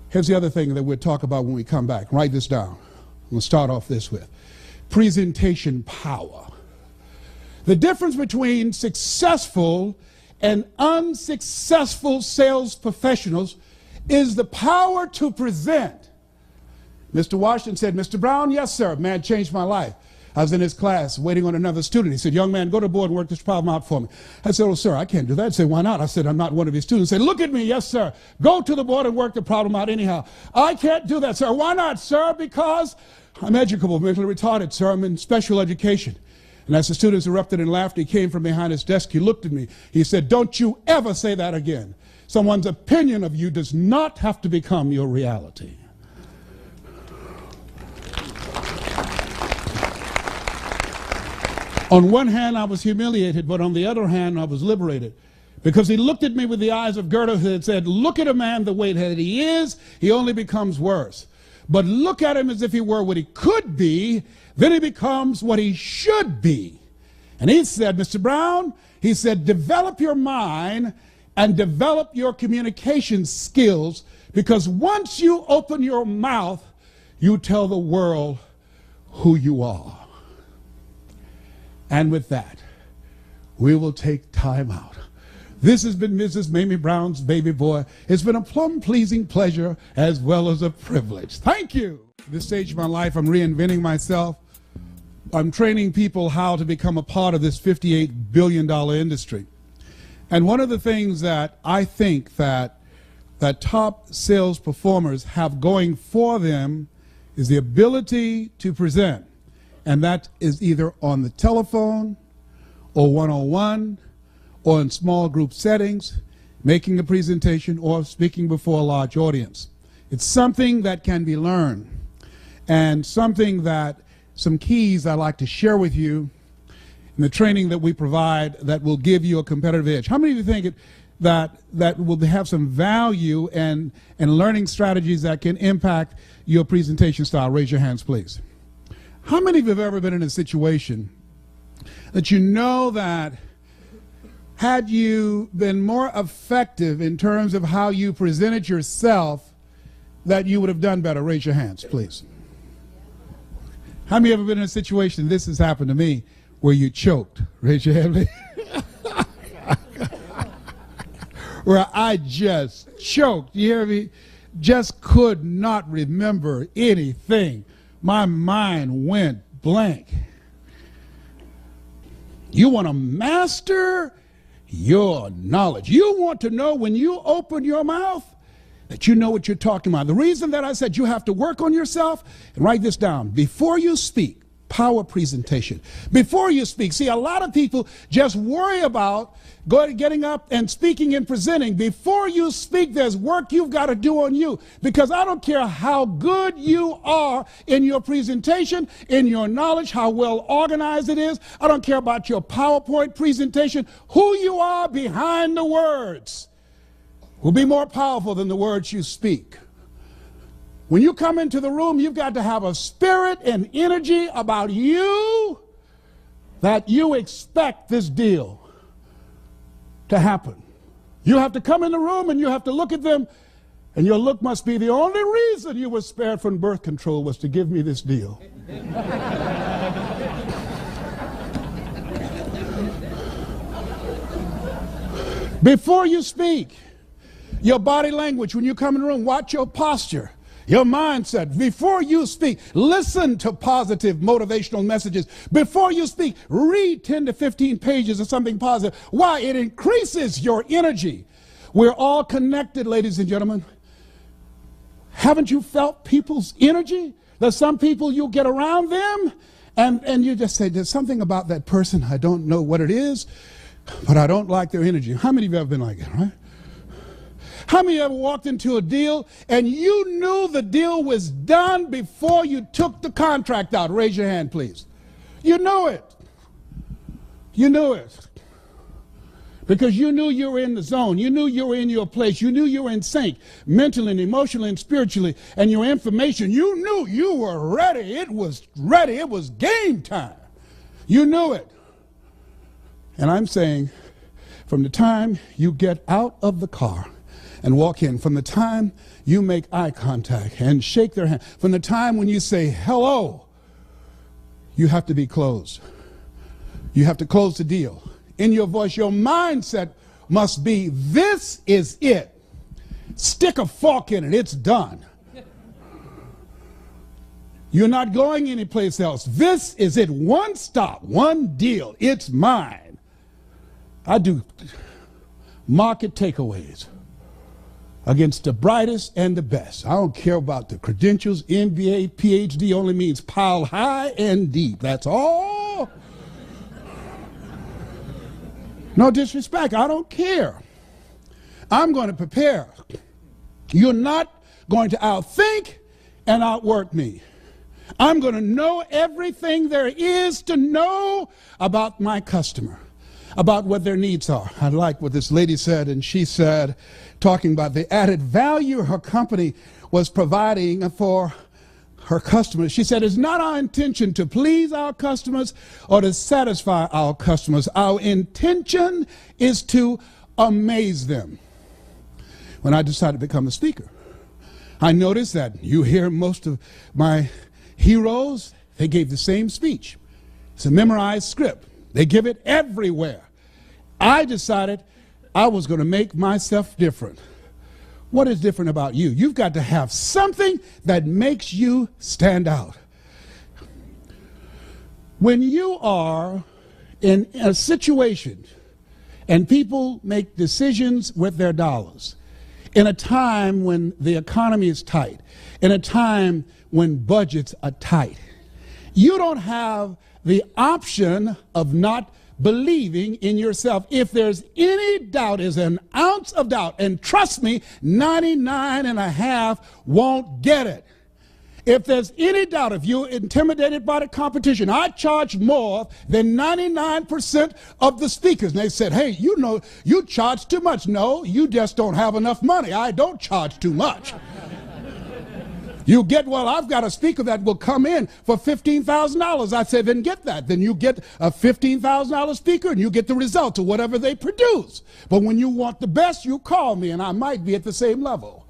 Here's the other thing that we'll talk about when we come back. Write this down. We'll start off this with presentation power. The difference between successful and unsuccessful sales professionals is the power to present. Mr. Washington said, Mr. Brown, yes, sir. Man changed my life. I was in his class waiting on another student. He said, young man, go to the board and work this problem out for me. I said, oh, sir, I can't do that. He said, why not? I said, I'm not one of his students. He said, look at me. Yes, sir. Go to the board and work the problem out anyhow. I can't do that, sir. Why not, sir? Because I'm educable, mentally retarded, sir. I'm in special education. And as the students erupted in laughter, he came from behind his desk. He looked at me. He said, don't you ever say that again. Someone's opinion of you does not have to become your reality. On one hand, I was humiliated, but on the other hand, I was liberated. Because he looked at me with the eyes of Goethe and said, look at a man the way that he is, he only becomes worse. But look at him as if he were what he could be, then he becomes what he should be. And he said, Mr. Brown, he said, develop your mind and develop your communication skills, because once you open your mouth, you tell the world who you are. And with that, we will take time out. This has been Mrs. Mamie Brown's Baby Boy. It's been a plum-pleasing pleasure as well as a privilege. Thank you. At this stage of my life, I'm reinventing myself. I'm training people how to become a part of this $58 billion industry. And one of the things that I think that top sales performers have going for them is the ability to present. And that is either on the telephone or one-on-one or in small group settings, making a presentation or speaking before a large audience. It's something that can be learned, and something that some keys I'd like to share with you in the training that we provide that will give you a competitive edge. How many of you think that will have some value and learning strategies that can impact your presentation style? Raise your hands, please. How many of you have ever been in a situation that you know that had you been more effective in terms of how you presented yourself, that you would have done better? Raise your hands, please. How many have ever been in a situation, this has happened to me, where you choked? Raise your hand, please. Where I just choked, you hear me? Just could not remember anything. My mind went blank. You want to master your knowledge. You want to know when you open your mouth that you know what you're talking about. The reason that I said you have to work on yourself, and write this down, before you speak, power presentation. Before you speak, see, a lot of people just worry about getting up and speaking and presenting. Before you speak, there's work you've got to do on you, because I don't care how good you are in your presentation, in your knowledge, how well organized it is. I don't care about your PowerPoint presentation. Who you are behind the words will be more powerful than the words you speak. When you come into the room, you've got to have a spirit and energy about you that you expect this deal to happen. You have to come in the room and you have to look at them, and your look must be, the only reason you were spared from birth control was to give me this deal. Before you speak, your body language, when you come in the room, watch your posture, your mindset. Before you speak, listen to positive motivational messages. Before you speak, read 10 to 15 pages of something positive. Why? It increases your energy. We're all connected, ladies and gentlemen. Haven't you felt people's energy? There's some people, you get around them and you just say, there's something about that person, I don't know what it is, but I don't like their energy. How many of you have been like that, right? How many of you ever walked into a deal and you knew the deal was done before you took the contract out? Raise your hand, please. You knew it. You knew it. Because you knew you were in the zone. You knew you were in your place. You knew you were in sync, mentally and emotionally and spiritually. And your information, you knew you were ready. It was ready. It was game time. You knew it. And I'm saying, from the time you get out of the car and walk in, from the time you make eye contact and shake their hand, from the time when you say hello, you have to be closed. You have to close the deal. In your voice, your mindset must be, this is it. Stick a fork in it, it's done. You're not going anyplace else. This is it. One stop, one deal, it's mine. I do market takeaways against the brightest and the best. I don't care about the credentials. MBA, PhD only means pile high and deep. That's all. No disrespect. I don't care. I'm going to prepare. You're not going to outthink and outwork me. I'm going to know everything there is to know about my customer. about what their needs are. I like what this lady said, and she said, talking about the added value her company was providing for her customers. She said, it's not our intention to please our customers or to satisfy our customers. Our intention is to amaze them. When I decided to become a speaker, I noticed that you hear most of my heroes, they gave the same speech. It's a memorized script. They give it everywhere. I decided I was going to make myself different. What is different about you? You've got to have something that makes you stand out. When you are in a situation and people make decisions with their dollars, in a time when the economy is tight, in a time when budgets are tight, you don't have the option of not believing in yourself. If there's any doubt, is an ounce of doubt, and trust me, 99.5 won't get it. If there's any doubt, if you're intimidated by the competition, I charge more than 99% of the speakers. And they said, hey, you know, you charge too much. No, you just don't have enough money. I don't charge too much. You get, well, I've got a speaker that will come in for $15,000. I said, then get that. Then you get a $15,000 speaker and you get the results of whatever they produce. But when you want the best, you call me and I might be at the same level.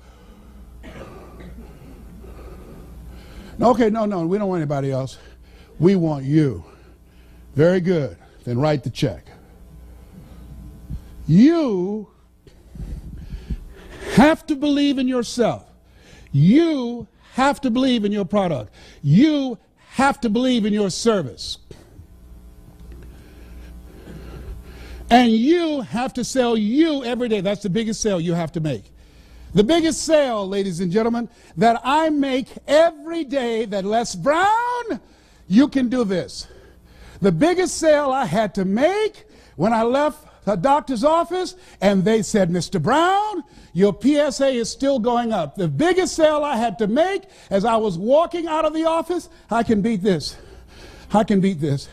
Okay, no, we don't want anybody else. We want you. Very good. Then write the check. You have to believe in yourself. You have to believe in your product. You have to believe in your service. And you have to sell you every day. That's the biggest sale you have to make. The biggest sale, ladies and gentlemen, that I make every day, that Les Brown, you can do this. The biggest sale I had to make when I left the doctor's office and they said, Mr. Brown, your PSA is still going up. The biggest sale I had to make as I was walking out of the office, I can beat this. I can beat this.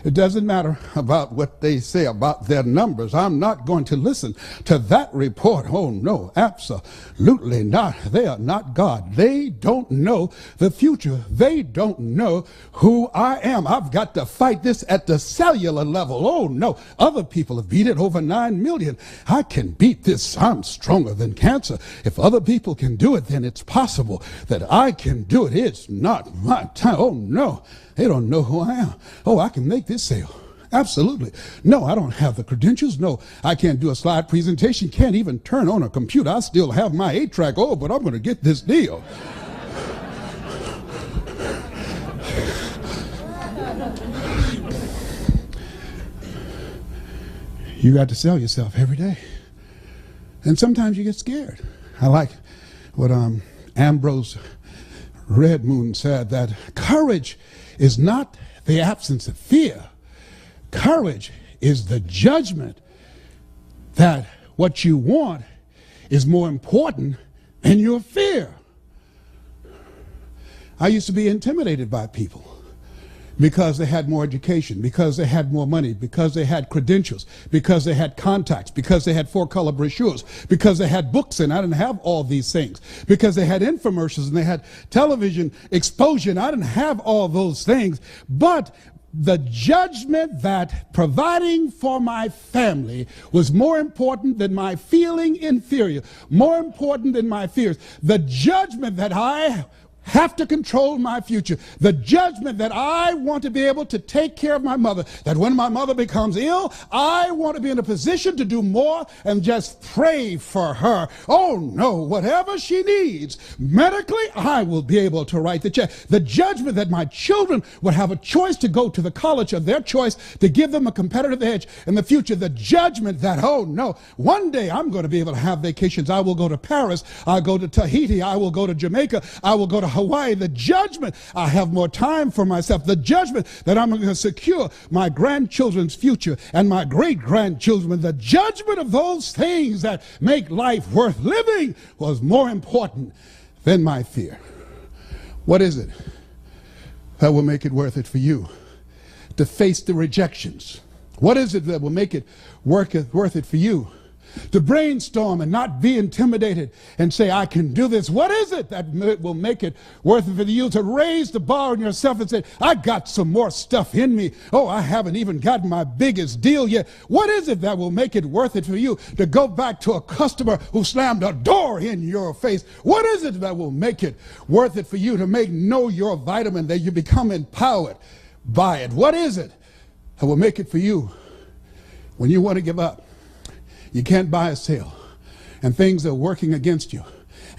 It doesn't matter about what they say about their numbers. I'm not going to listen to that report. Oh, no, absolutely not. They are not God. They don't know the future. They don't know who I am. I've got to fight this at the cellular level. Oh, no, other people have beat it, over 9 million. I can beat this. I'm stronger than cancer. If other people can do it, then it's possible that I can do it. It's not my time. Oh, no. They don't know who I am. Oh, I can make this sale. Absolutely. No, I don't have the credentials. No, I can't do a slide presentation. Can't even turn on a computer. I still have my 8-track. Oh, but I'm going to get this deal. You got to sell yourself every day. And sometimes you get scared. I like what Ambrose Redmoon said, that courage is not the absence of fear. Courage is the judgment that what you want is more important than your fear. I used to be intimidated by people because they had more education, because they had more money, because they had credentials, because they had contacts, because they had 4-color brochures, because they had books, and I didn't have all these things, because they had infomercials and they had television exposure, and I didn't have all those things. But the judgment that providing for my family was more important than my feeling inferior, more important than my fears. The judgment that I have to control my future. The judgment that I want to be able to take care of my mother, that when my mother becomes ill, I want to be in a position to do more and just pray for her. Oh no, whatever she needs medically, I will be able to write the check. The judgment that my children would have a choice to go to the college of their choice to give them a competitive edge in the future. The judgment that, oh no, one day I'm going to be able to have vacations. I will go to Paris. I'll go to Tahiti. I will go to Jamaica. I will go to Hawaii. The judgment, I have more time for myself. The judgment that I'm going to secure my grandchildren's future and my great-grandchildren. The judgment of those things that make life worth living was more important than my fear. What is it that will make it worth it for you? To face the rejections. What is it that will make it worth it for you to brainstorm and not be intimidated and say, I can do this? What is it that will make it worth it for you to raise the bar on yourself and say, I got some more stuff in me. Oh, I haven't even gotten my biggest deal yet. What is it that will make it worth it for you to go back to a customer who slammed a door in your face? What is it that will make it worth it for you to know your vitamin, that you become empowered by it? What is it that will make it for you when you want to give up? You can't buy a sale, and things are working against you,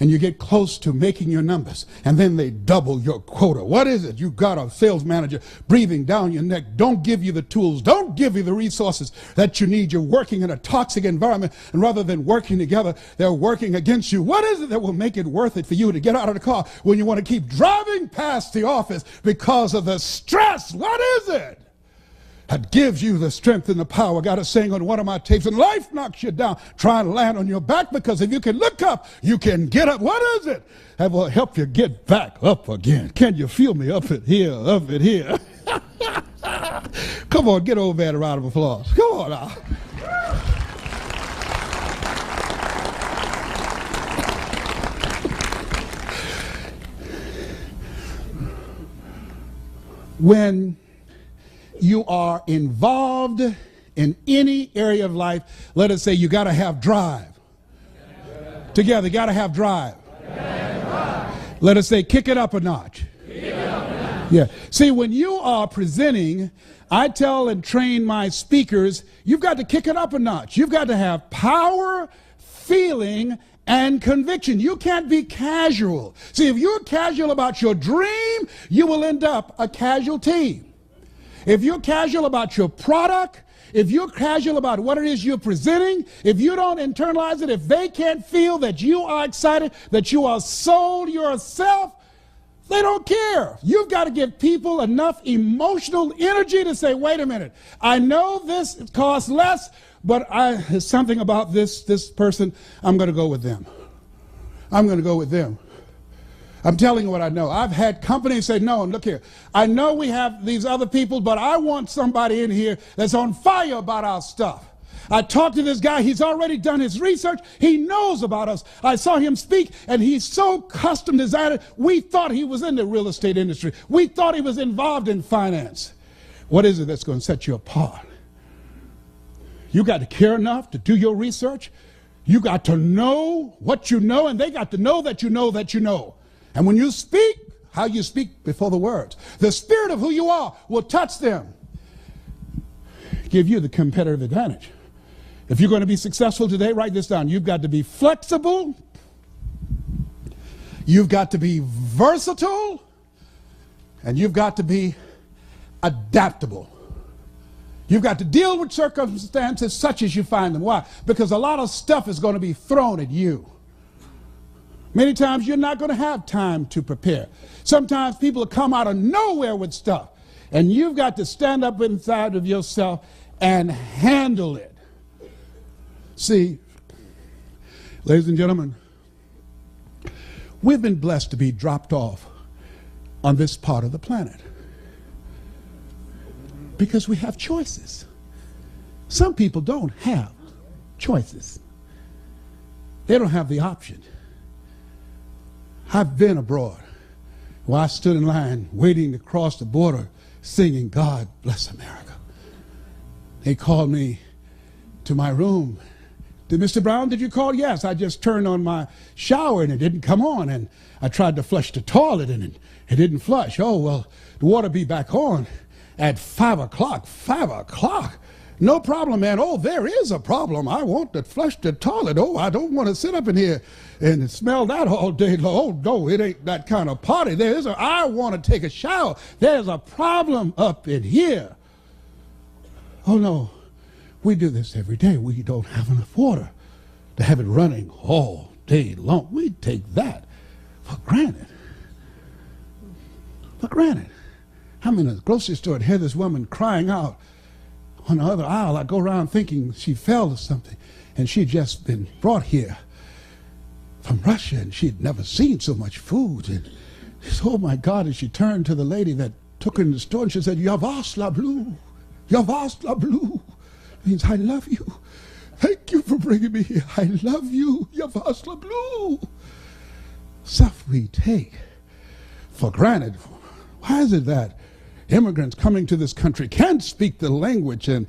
and you get close to making your numbers, and then they double your quota. What is it? You got a sales manager breathing down your neck. Don't give you the tools. Don't give you the resources that you need. You're working in a toxic environment, and rather than working together, they're working against you. What is it that will make it worth it for you to get out of the car when you want to keep driving past the office because of the stress? What is it that gives you the strength and the power? I got a saying on one of my tapes, and life knocks you down, try to land on your back, because if you can look up, you can get up. What is it that will help you get back up again? Can you feel me up it here, up it here? Come on, get over there, a round of applause. Come on now. When you are involved in any area of life, let us say you got to have drive. Together, got to have drive. Let us say kick it up a notch. Yeah. See, when you are presenting, I tell and train my speakers, you've got to kick it up a notch. You've got to have power, feeling, and conviction. You can't be casual. See, if you're casual about your dream, you will end up a casualty. If you're casual about your product, if you're casual about what it is you're presenting, if you don't internalize it, if they can't feel that you are excited, that you are sold yourself, they don't care. You've got to give people enough emotional energy to say, wait a minute, I know this costs less, but there's something about this person, I'm going to go with them. I'm going to go with them. I'm telling you what I know. I've had companies say, no, look here, I know we have these other people, but I want somebody in here that's on fire about our stuff. I talked to this guy, he's already done his research, he knows about us. I saw him speak, and he's so custom designed, we thought he was in the real estate industry. We thought he was involved in finance. What is it that's going to set you apart? You got to care enough to do your research. You got to know what you know, and they got to know that you know that you know. And when you speak, how you speak before the words, the spirit of who you are will touch them, give you the competitive advantage. If you're going to be successful today, write this down. You've got to be flexible. You've got to be versatile. And you've got to be adaptable. You've got to deal with circumstances such as you find them. Why? Because a lot of stuff is going to be thrown at you. Many times you're not going to have time to prepare. Sometimes people come out of nowhere with stuff, and you've got to stand up inside of yourself and handle it. See, ladies and gentlemen, we've been blessed to be dropped off on this part of the planet because we have choices. Some people don't have choices. They don't have the option. I've been abroad where I stood in line waiting to cross the border singing God Bless America. They called me to my room. Mr. Brown, did you call? Yes, I just turned on my shower and it didn't come on, and I tried to flush the toilet and it didn't flush. Oh, well, the water be back on at 5 o'clock. 5 o'clock? No problem, man. Oh, there is a problem. I want to flush the toilet. Oh, I don't want to sit up in here and smell that all day long. Oh, no, it ain't that kind of party. I want to take a shower. There's a problem up in here. Oh, no, we do this every day. We don't have enough water to have it running all day long. We take that for granted. For granted. I'm in a grocery store and hear this woman crying out on the other aisle. I go around thinking she fell or something, and she'd just been brought here from Russia, and she'd never seen so much food. And she said, oh my God, and she turned to the lady that took her in the store, and she said, "Ya vas la blue, ya vas la blue." It means I love you. Thank you for bringing me here. I love you. Yavasla Blue. Stuff we take for granted. Why is it that immigrants coming to this country can't speak the language and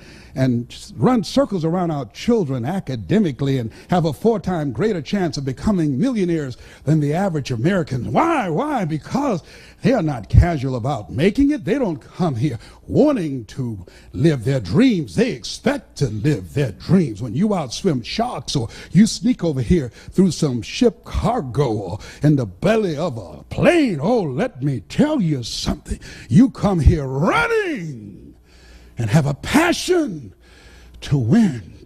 just run circles around our children academically and have a 4-time greater chance of becoming millionaires than the average American? Why? Why? Because they are not casual about making it. They don't come here wanting to live their dreams. They expect to live their dreams. When you outswim sharks or you sneak over here through some ship cargo or in the belly of a plane, oh, let me tell you something. You come here running and have a passion to win,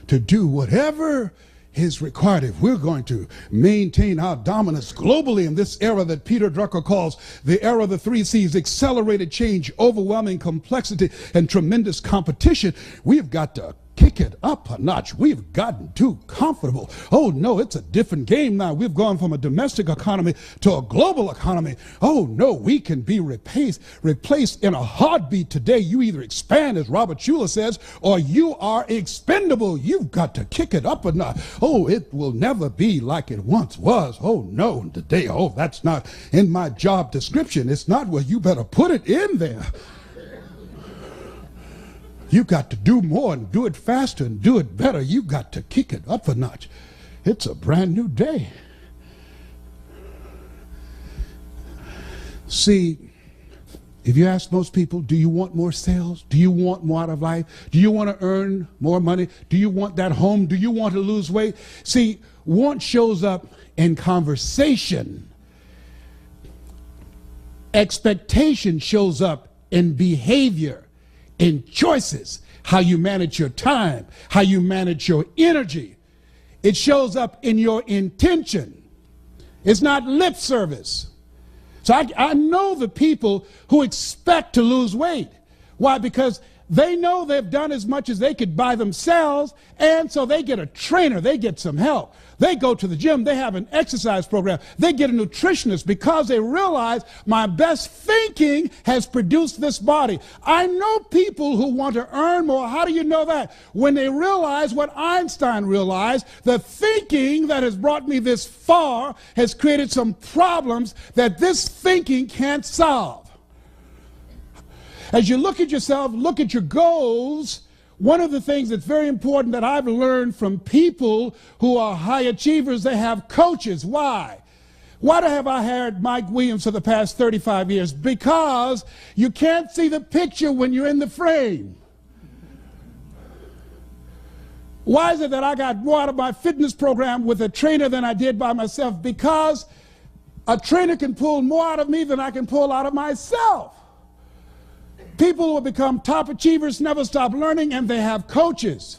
to do whatever is required. If we're going to maintain our dominance globally in this era that Peter Drucker calls the era of the 3 C's, accelerated change, overwhelming complexity, and tremendous competition, we've got to kick it up a notch. We've gotten too comfortable. Oh no, it's a different game now. We've gone from a domestic economy to a global economy. Oh no, we can be replaced in a heartbeat today. You either expand, as Robert Schuller says, or you are expendable. You've got to kick it up a notch. Oh, it will never be like it once was. Oh no, today, oh, that's not in my job description. It's not where you better put it in there. You got to do more and do it faster and do it better. You got to kick it up a notch. It's a brand new day. See, if you ask most people, do you want more sales? Do you want more out of life? Do you want to earn more money? Do you want that home? Do you want to lose weight? See, want shows up in conversation. Expectation shows up in behavior. In choices, how you manage your time, how you manage your energy. It shows up in your intention. It's not lip service. So I know the people who expect to lose weight. Why? Because they know they've done as much as they could by themselves, and so they get a trainer, they get some help. They go to the gym, they have an exercise program, they get a nutritionist because they realize my best thinking has produced this body. I know people who want to earn more. How do you know that? When they realize what Einstein realized, the thinking that has brought me this far has created some problems that this thinking can't solve. As you look at yourself, look at your goals, one of the things that's very important that I've learned from people who are high achievers, they have coaches. Why? Why have I hired Mike Williams for the past 35 years? Because you can't see the picture when you're in the frame. Why is it that I got more out of my fitness program with a trainer than I did by myself? Because a trainer can pull more out of me than I can pull out of myself. People who have become top achievers never stop learning, and they have coaches.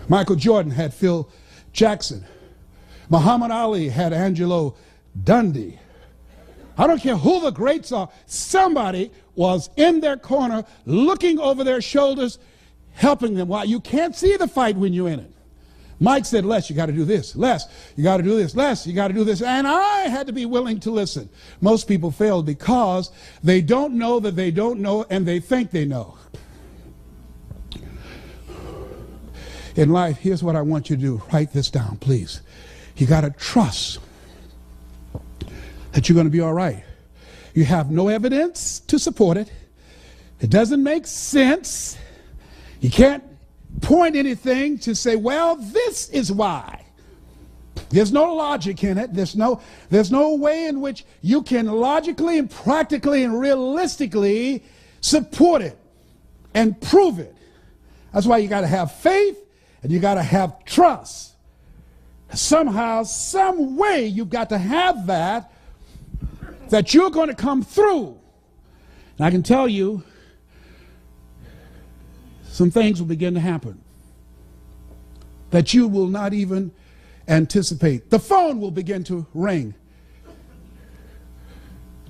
Michael Jordan had Phil Jackson. Muhammad Ali had Angelo Dundee. I don't care who the greats are. Somebody was in their corner, looking over their shoulders, helping them. Why? You can't see the fight when you're in it. Mike said, Les, you got to do this. Les, you got to do this. Les, you got to do this. And I had to be willing to listen. Most people fail because they don't know that they don't know, and they think they know. In life, here's what I want you to do. Write this down, please. You got to trust that you're going to be all right. You have no evidence to support it. It doesn't make sense. You can't point anything to say, well, this is why. There's no logic in it. There's no way in which you can logically and practically and realistically support it and prove it. That's why you got to have faith and you got to have trust. Somehow, some way, you've got to have that you're going to come through. And I can tell you, some things will begin to happen that you will not even anticipate. The phone will begin to ring.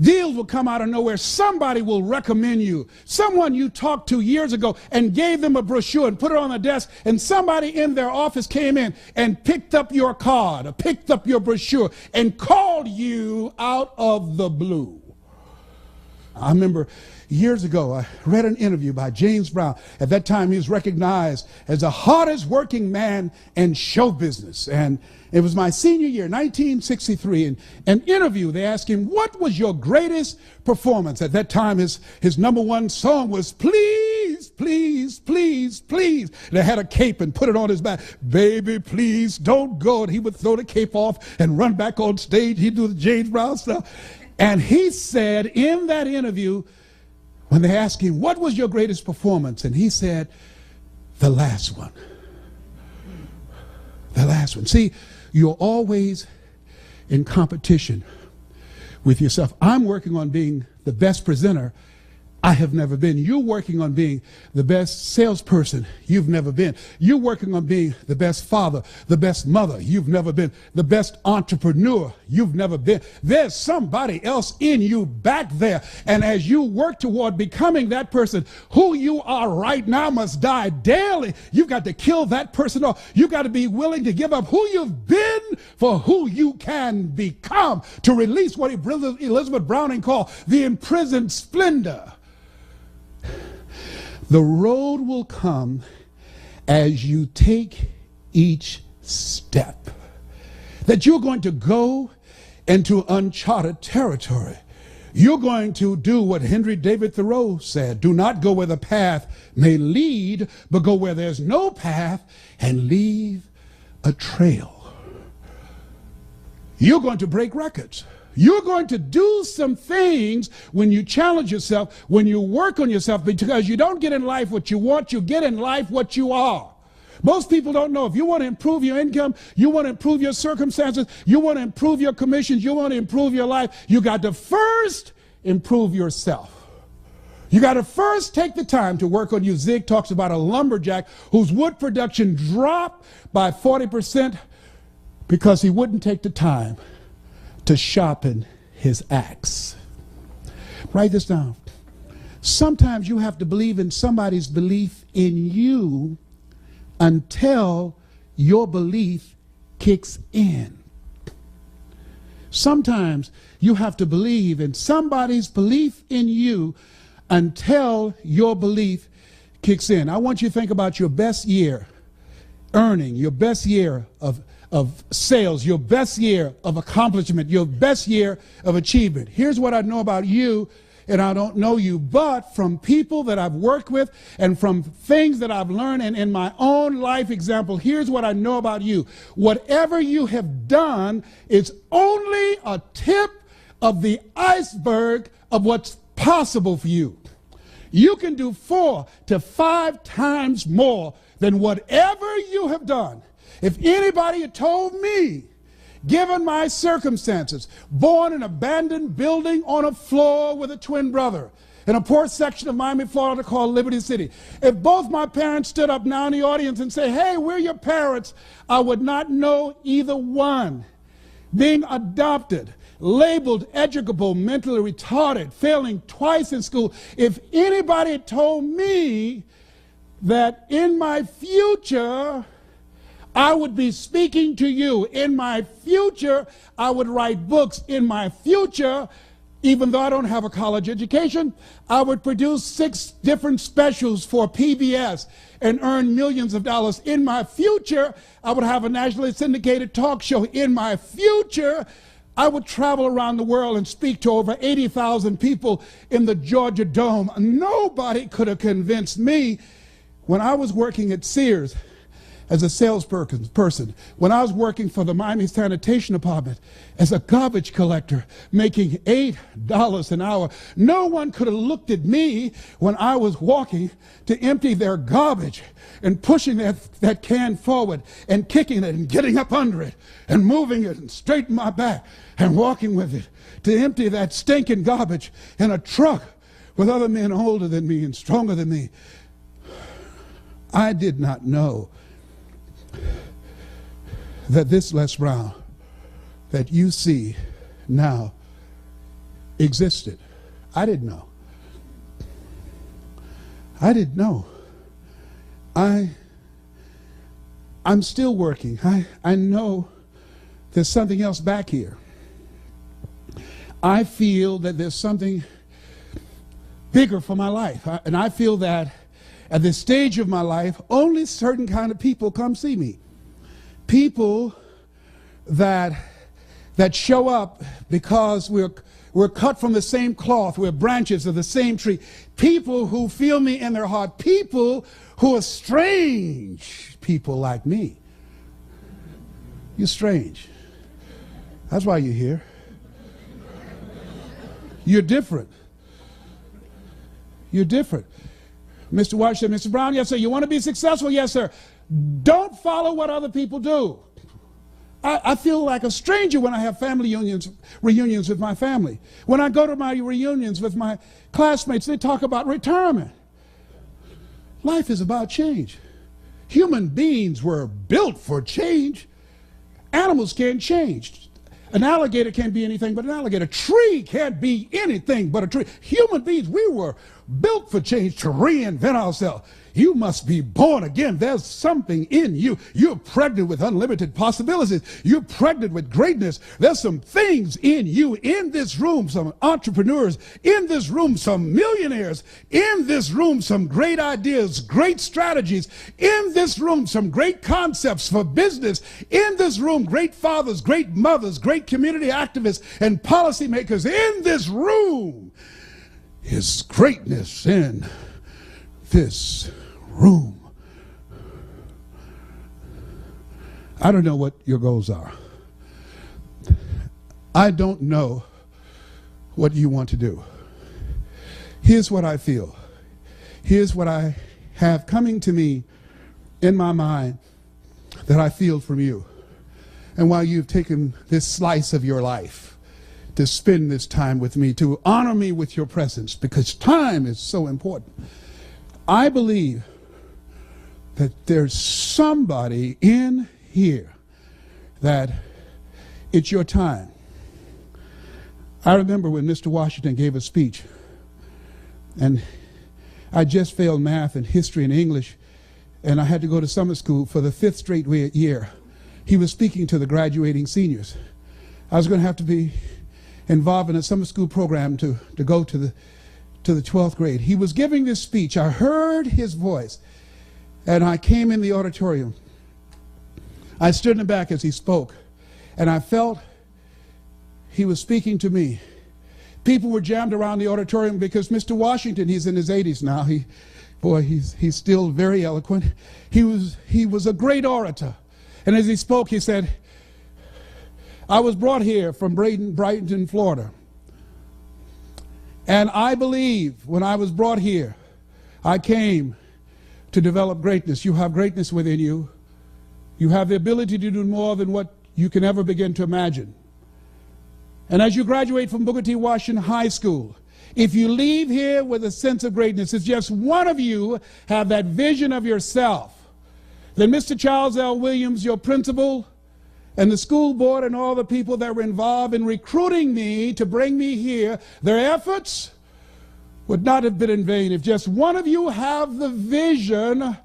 Deals will come out of nowhere. Somebody will recommend you. Someone you talked to years ago and gave them a brochure and put it on the desk, and somebody in their office came in and picked up your card or picked up your brochure and called you out of the blue. I remember years ago, I read an interview by James Brown. At that time, he was recognized as the hardest working man in show business. And it was my senior year, 1963. In an interview, they asked him, what was your greatest performance? At that time, his number one song was Please, Please, Please, Please. They had a cape and put it on his back. Baby, please don't go. And he would throw the cape off and run back on stage. He'd do the James Brown stuff. And he said in that interview, when they asked him, what was your greatest performance? And he said, the last one. The last one. See, you're always in competition with yourself. I'm working on being the best presenter I have never been. You're working on being the best salesperson you've never been. You're working on being the best father, the best mother you've never been, the best entrepreneur you've never been. There's somebody else in you back there. And as you work toward becoming that person, who you are right now must die daily. You've got to kill that person off. You've got to be willing to give up who you've been for who you can become, to release what Elizabeth Browning called the imprisoned splendor. The road will come as you take each step. That you're going to go into uncharted territory. You're going to do what Henry David Thoreau said. Do not go where the path may lead, but go where there's no path and leave a trail. You're going to break records. You're going to do some things when you challenge yourself, when you work on yourself, because you don't get in life what you want, you get in life what you are. Most people don't know. If you want to improve your income, you want to improve your circumstances, you want to improve your commissions, you want to improve your life, you got to first improve yourself. You got to first take the time to work on you. Zig talks about a lumberjack whose wood production dropped by 40% because he wouldn't take the time to sharpen his axe. Write this down. Sometimes you have to believe in somebody's belief in you until your belief kicks in. Sometimes you have to believe in somebody's belief in you until your belief kicks in. I want you to think about your best year earning, your best year of sales, your best year of accomplishment, your best year of achievement. Here's what I know about you, and I don't know you, but from people that I've worked with and from things that I've learned and in my own life example, here's what I know about you. Whatever you have done is only a tip of the iceberg of what's possible for you. You can do 4 to 5 times more than whatever you have done. If anybody had told me, given my circumstances, born in an abandoned building on a floor with a twin brother in a poor section of Miami, Florida called Liberty City, if both my parents stood up now in the audience and say, hey, we're your parents, I would not know either one. Being adopted, labeled educable, mentally retarded, failing twice in school, if anybody had told me that in my future I would be speaking to you, in my future I would write books, in my future, even though I don't have a college education, I would produce 6 different specials for PBS and earn millions of dollars. In my future, I would have a nationally syndicated talk show. In my future, I would travel around the world and speak to over 80,000 people in the Georgia Dome. Nobody could have convinced me when I was working at Sears as a salesperson, when I was working for the Miami Sanitation Department as a garbage collector, making $8 an hour. No one could have looked at me when I was walking to empty their garbage and pushing that can forward and kicking it and getting up under it and moving it and straightening my back and walking with it to empty that stinking garbage in a truck with other men older than me and stronger than me. I did not know that this Les Brown that you see now existed. I didn't know. I didn't know. I'm still working. I know there's something else back here. I feel that there's something bigger for my life. And I feel that at this stage of my life, only certain kind of people come see me. People that show up because we're cut from the same cloth. We're branches of the same tree. People who feel me in their heart. People who are strange. People like me. You're strange. That's why you're here. You're different. You're different. Mr. Washington, Mr. Brown, yes, sir. You want to be successful? Yes, sir. Don't follow what other people do. I feel like a stranger when I have family reunions with my family. When I go to my reunions with my classmates, they talk about retirement. Life is about change. Human beings were built for change. Animals can't change. An alligator can't be anything but an alligator. A tree can't be anything but a tree. Human beings, we were built for change, to reinvent ourselves. You must be born again. There's something in you. You're pregnant with unlimited possibilities. You're pregnant with greatness. There's some things in you. In this room, some entrepreneurs. In this room, some millionaires. In this room, some great ideas, great strategies. In this room, some great concepts for business. In this room, great fathers, great mothers, great community activists and policymakers. In this room is greatness in this room. I don't know what your goals are. I don't know what you want to do. Here's what I feel. Here's what I have coming to me in my mind that I feel from you. And while you've taken this slice of your life to spend this time with me, to honor me with your presence, because time is so important, I believe that there's somebody in here that it's your time. I remember when Mr. Washington gave a speech, and I just failed math and history and English, and I had to go to summer school for the 5th straight year. He was speaking to the graduating seniors. I was going to have to be involved in a summer school program to go to the 12th grade. He was giving this speech. I heard his voice, and I came in the auditorium. I stood in the back as he spoke, and I felt he was speaking to me. People were jammed around the auditorium because Mr. Washington, he's in his 80s now. He's still very eloquent. He was a great orator. And as he spoke, he said, I was brought here from Brighton, Florida. And I believe when I was brought here, I came to develop greatness. You have greatness within you. You have the ability to do more than what you can ever begin to imagine. And as you graduate from Booker T. Washington High School, if you leave here with a sense of greatness, it's just one of you have that vision of yourself, then Mr. Charles L. Williams, your principal, and the school board and all the people that were involved in recruiting me to bring me here, their efforts would not have been in vain. If just one of you have the vision,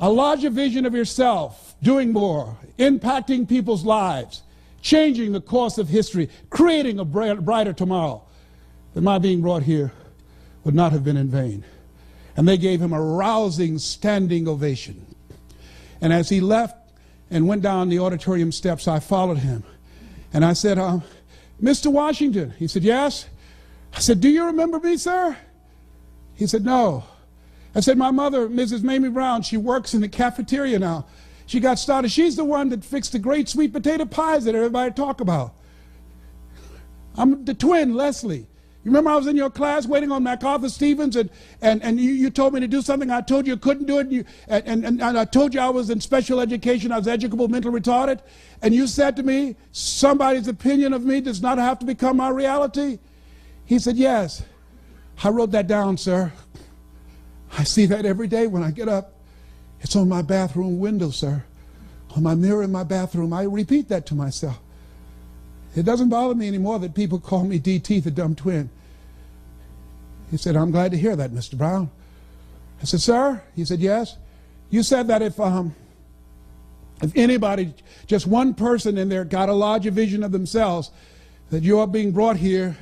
a larger vision of yourself, doing more, impacting people's lives, changing the course of history, creating a brighter tomorrow, then my being brought here would not have been in vain. And they gave him a rousing standing ovation. And as he left and went down the auditorium steps, I followed him. And I said, Mr. Washington. He said, yes. I said, do you remember me, sir? He said, no. I said, my mother, Mrs. Mamie Brown, she works in the cafeteria now. She got started. She's the one that fixed the great sweet potato pies that everybody talk about. I'm the twin, Leslie. You remember I was in your class waiting on MacArthur Stevens, and you told me to do something. I told you I couldn't do it, and I told you I was in special education. I was educable, mentally retarded. And you said to me, somebody's opinion of me does not have to become my reality. He said, yes. I wrote that down, sir. I see that every day when I get up. It's on my bathroom window, sir. On my mirror in my bathroom. I repeat that to myself. It doesn't bother me anymore that people call me DT, the dumb twin. He said, I'm glad to hear that, Mr. Brown. I said, sir? He said, yes. You said that if anybody, just one person in there got a larger vision of themselves, that your being brought here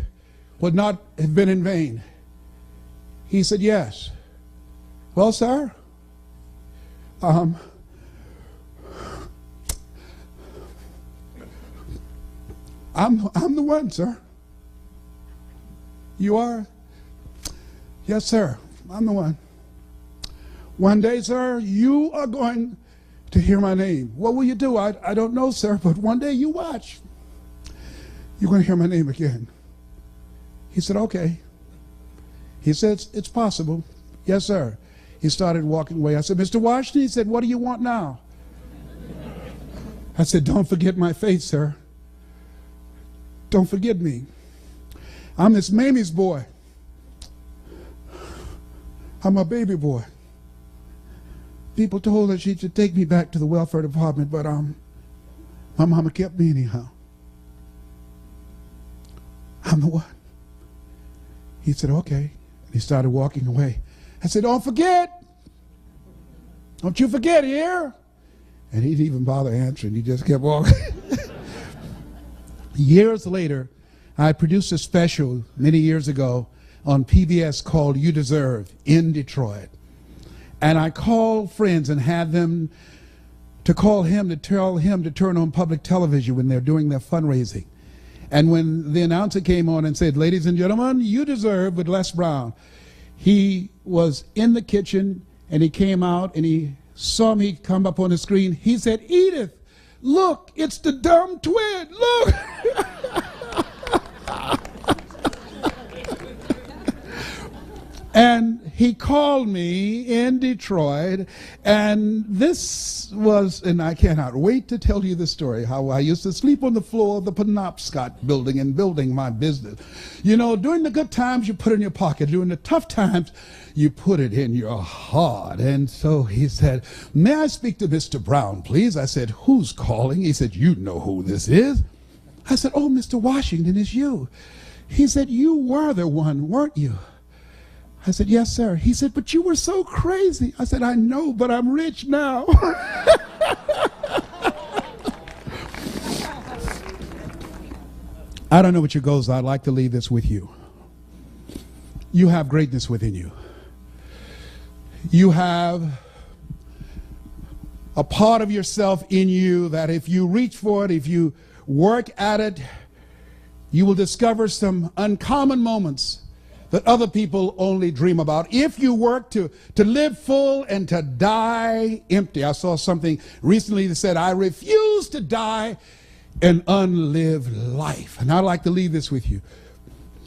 would not have been in vain. He said, yes. Well, sir, I'm the one, sir. You are? Yes, sir, I'm the one. One day, sir, you are going to hear my name. What will you do? I don't know, sir, but one day you watch. You're going to hear my name again. He said, okay. He said, it's possible. Yes, sir. He started walking away. I said, Mr. Washington, he said, what do you want now? I said, don't forget my faith, sir. Don't forget me. I'm Miss Mamie's boy. I'm a baby boy. People told her she should take me back to the welfare department, but my mama kept me anyhow. I'm the one. He said, okay. And he started walking away. I said, don't forget. Don't you forget here. And he didn't even bother answering. He just kept walking. Years later, I produced a special many years ago on PBS called You Deserve in Detroit. And I called friends and had them to call him to tell him to turn on public television when they're doing their fundraising. And when the announcer came on and said, ladies and gentlemen, You Deserve with Les Brown, he was in the kitchen and he came out and he saw me come up on the screen. He said, Edith, look, it's the dumb twin, look. And he called me in Detroit, and this was, and I cannot wait to tell you the story, how I used to sleep on the floor of the Penobscot building and building my business. You know, during the good times, you put it in your pocket. During the tough times, you put it in your heart. And so he said, may I speak to Mr. Brown, please? I said, who's calling? He said, you know who this is. I said, oh, Mr. Washington, it's you. He said, you were the one, weren't you? I said, yes, sir. He said, but you were so crazy. I said, I know, but I'm rich now. I don't know what your goals are. I'd like to leave this with you. You have greatness within you. You have a part of yourself in you that if you reach for it, if you work at it, you will discover some uncommon moments that other people only dream about. If you work to live full and to die empty. I saw something recently that said, I refuse to die an unlived life. And I'd like to leave this with you.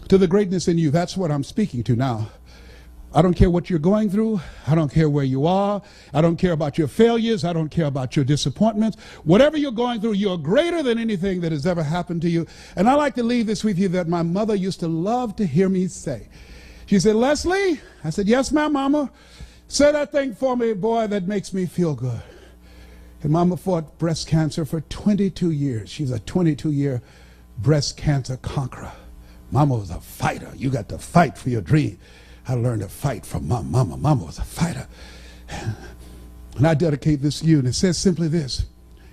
To the greatness in you, that's what I'm speaking to now. I don't care what you're going through. I don't care where you are. I don't care about your failures. I don't care about your disappointments. Whatever you're going through, you're greater than anything that has ever happened to you. And I like to leave this with you that my mother used to love to hear me say. She said, Leslie, I said, yes, ma'am, mama. Say that thing for me, boy, that makes me feel good. And mama fought breast cancer for 22 years. She's a 22-year breast cancer conqueror. Mama was a fighter. You got to fight for your dream. I learned to fight from my mama. Mama was a fighter. And I dedicate this to you. And it says simply this.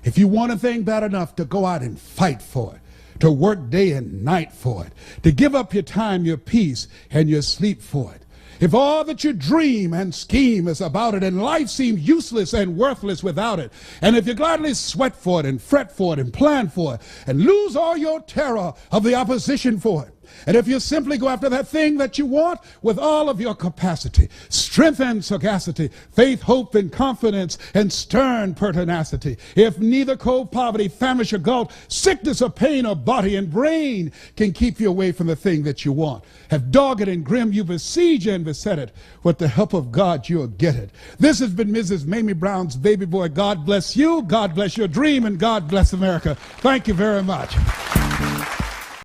If you want a thing bad enough to go out and fight for it, to work day and night for it, to give up your time, your peace, and your sleep for it. If all that you dream and scheme is about it and life seems useless and worthless without it, and if you gladly sweat for it and fret for it and plan for it and lose all your terror of the opposition for it, and if you simply go after that thing that you want with all of your capacity, strength and sagacity, faith, hope, and confidence, and stern pertinacity, if neither cold poverty, famish, or gulf, sickness or pain or body and brain can keep you away from the thing that you want, have dogged and grim you besiege and beset it, with the help of God you'll get it. This has been Mrs. Mamie Brown's baby boy. God bless you, God bless your dream, and God bless America. Thank you very much.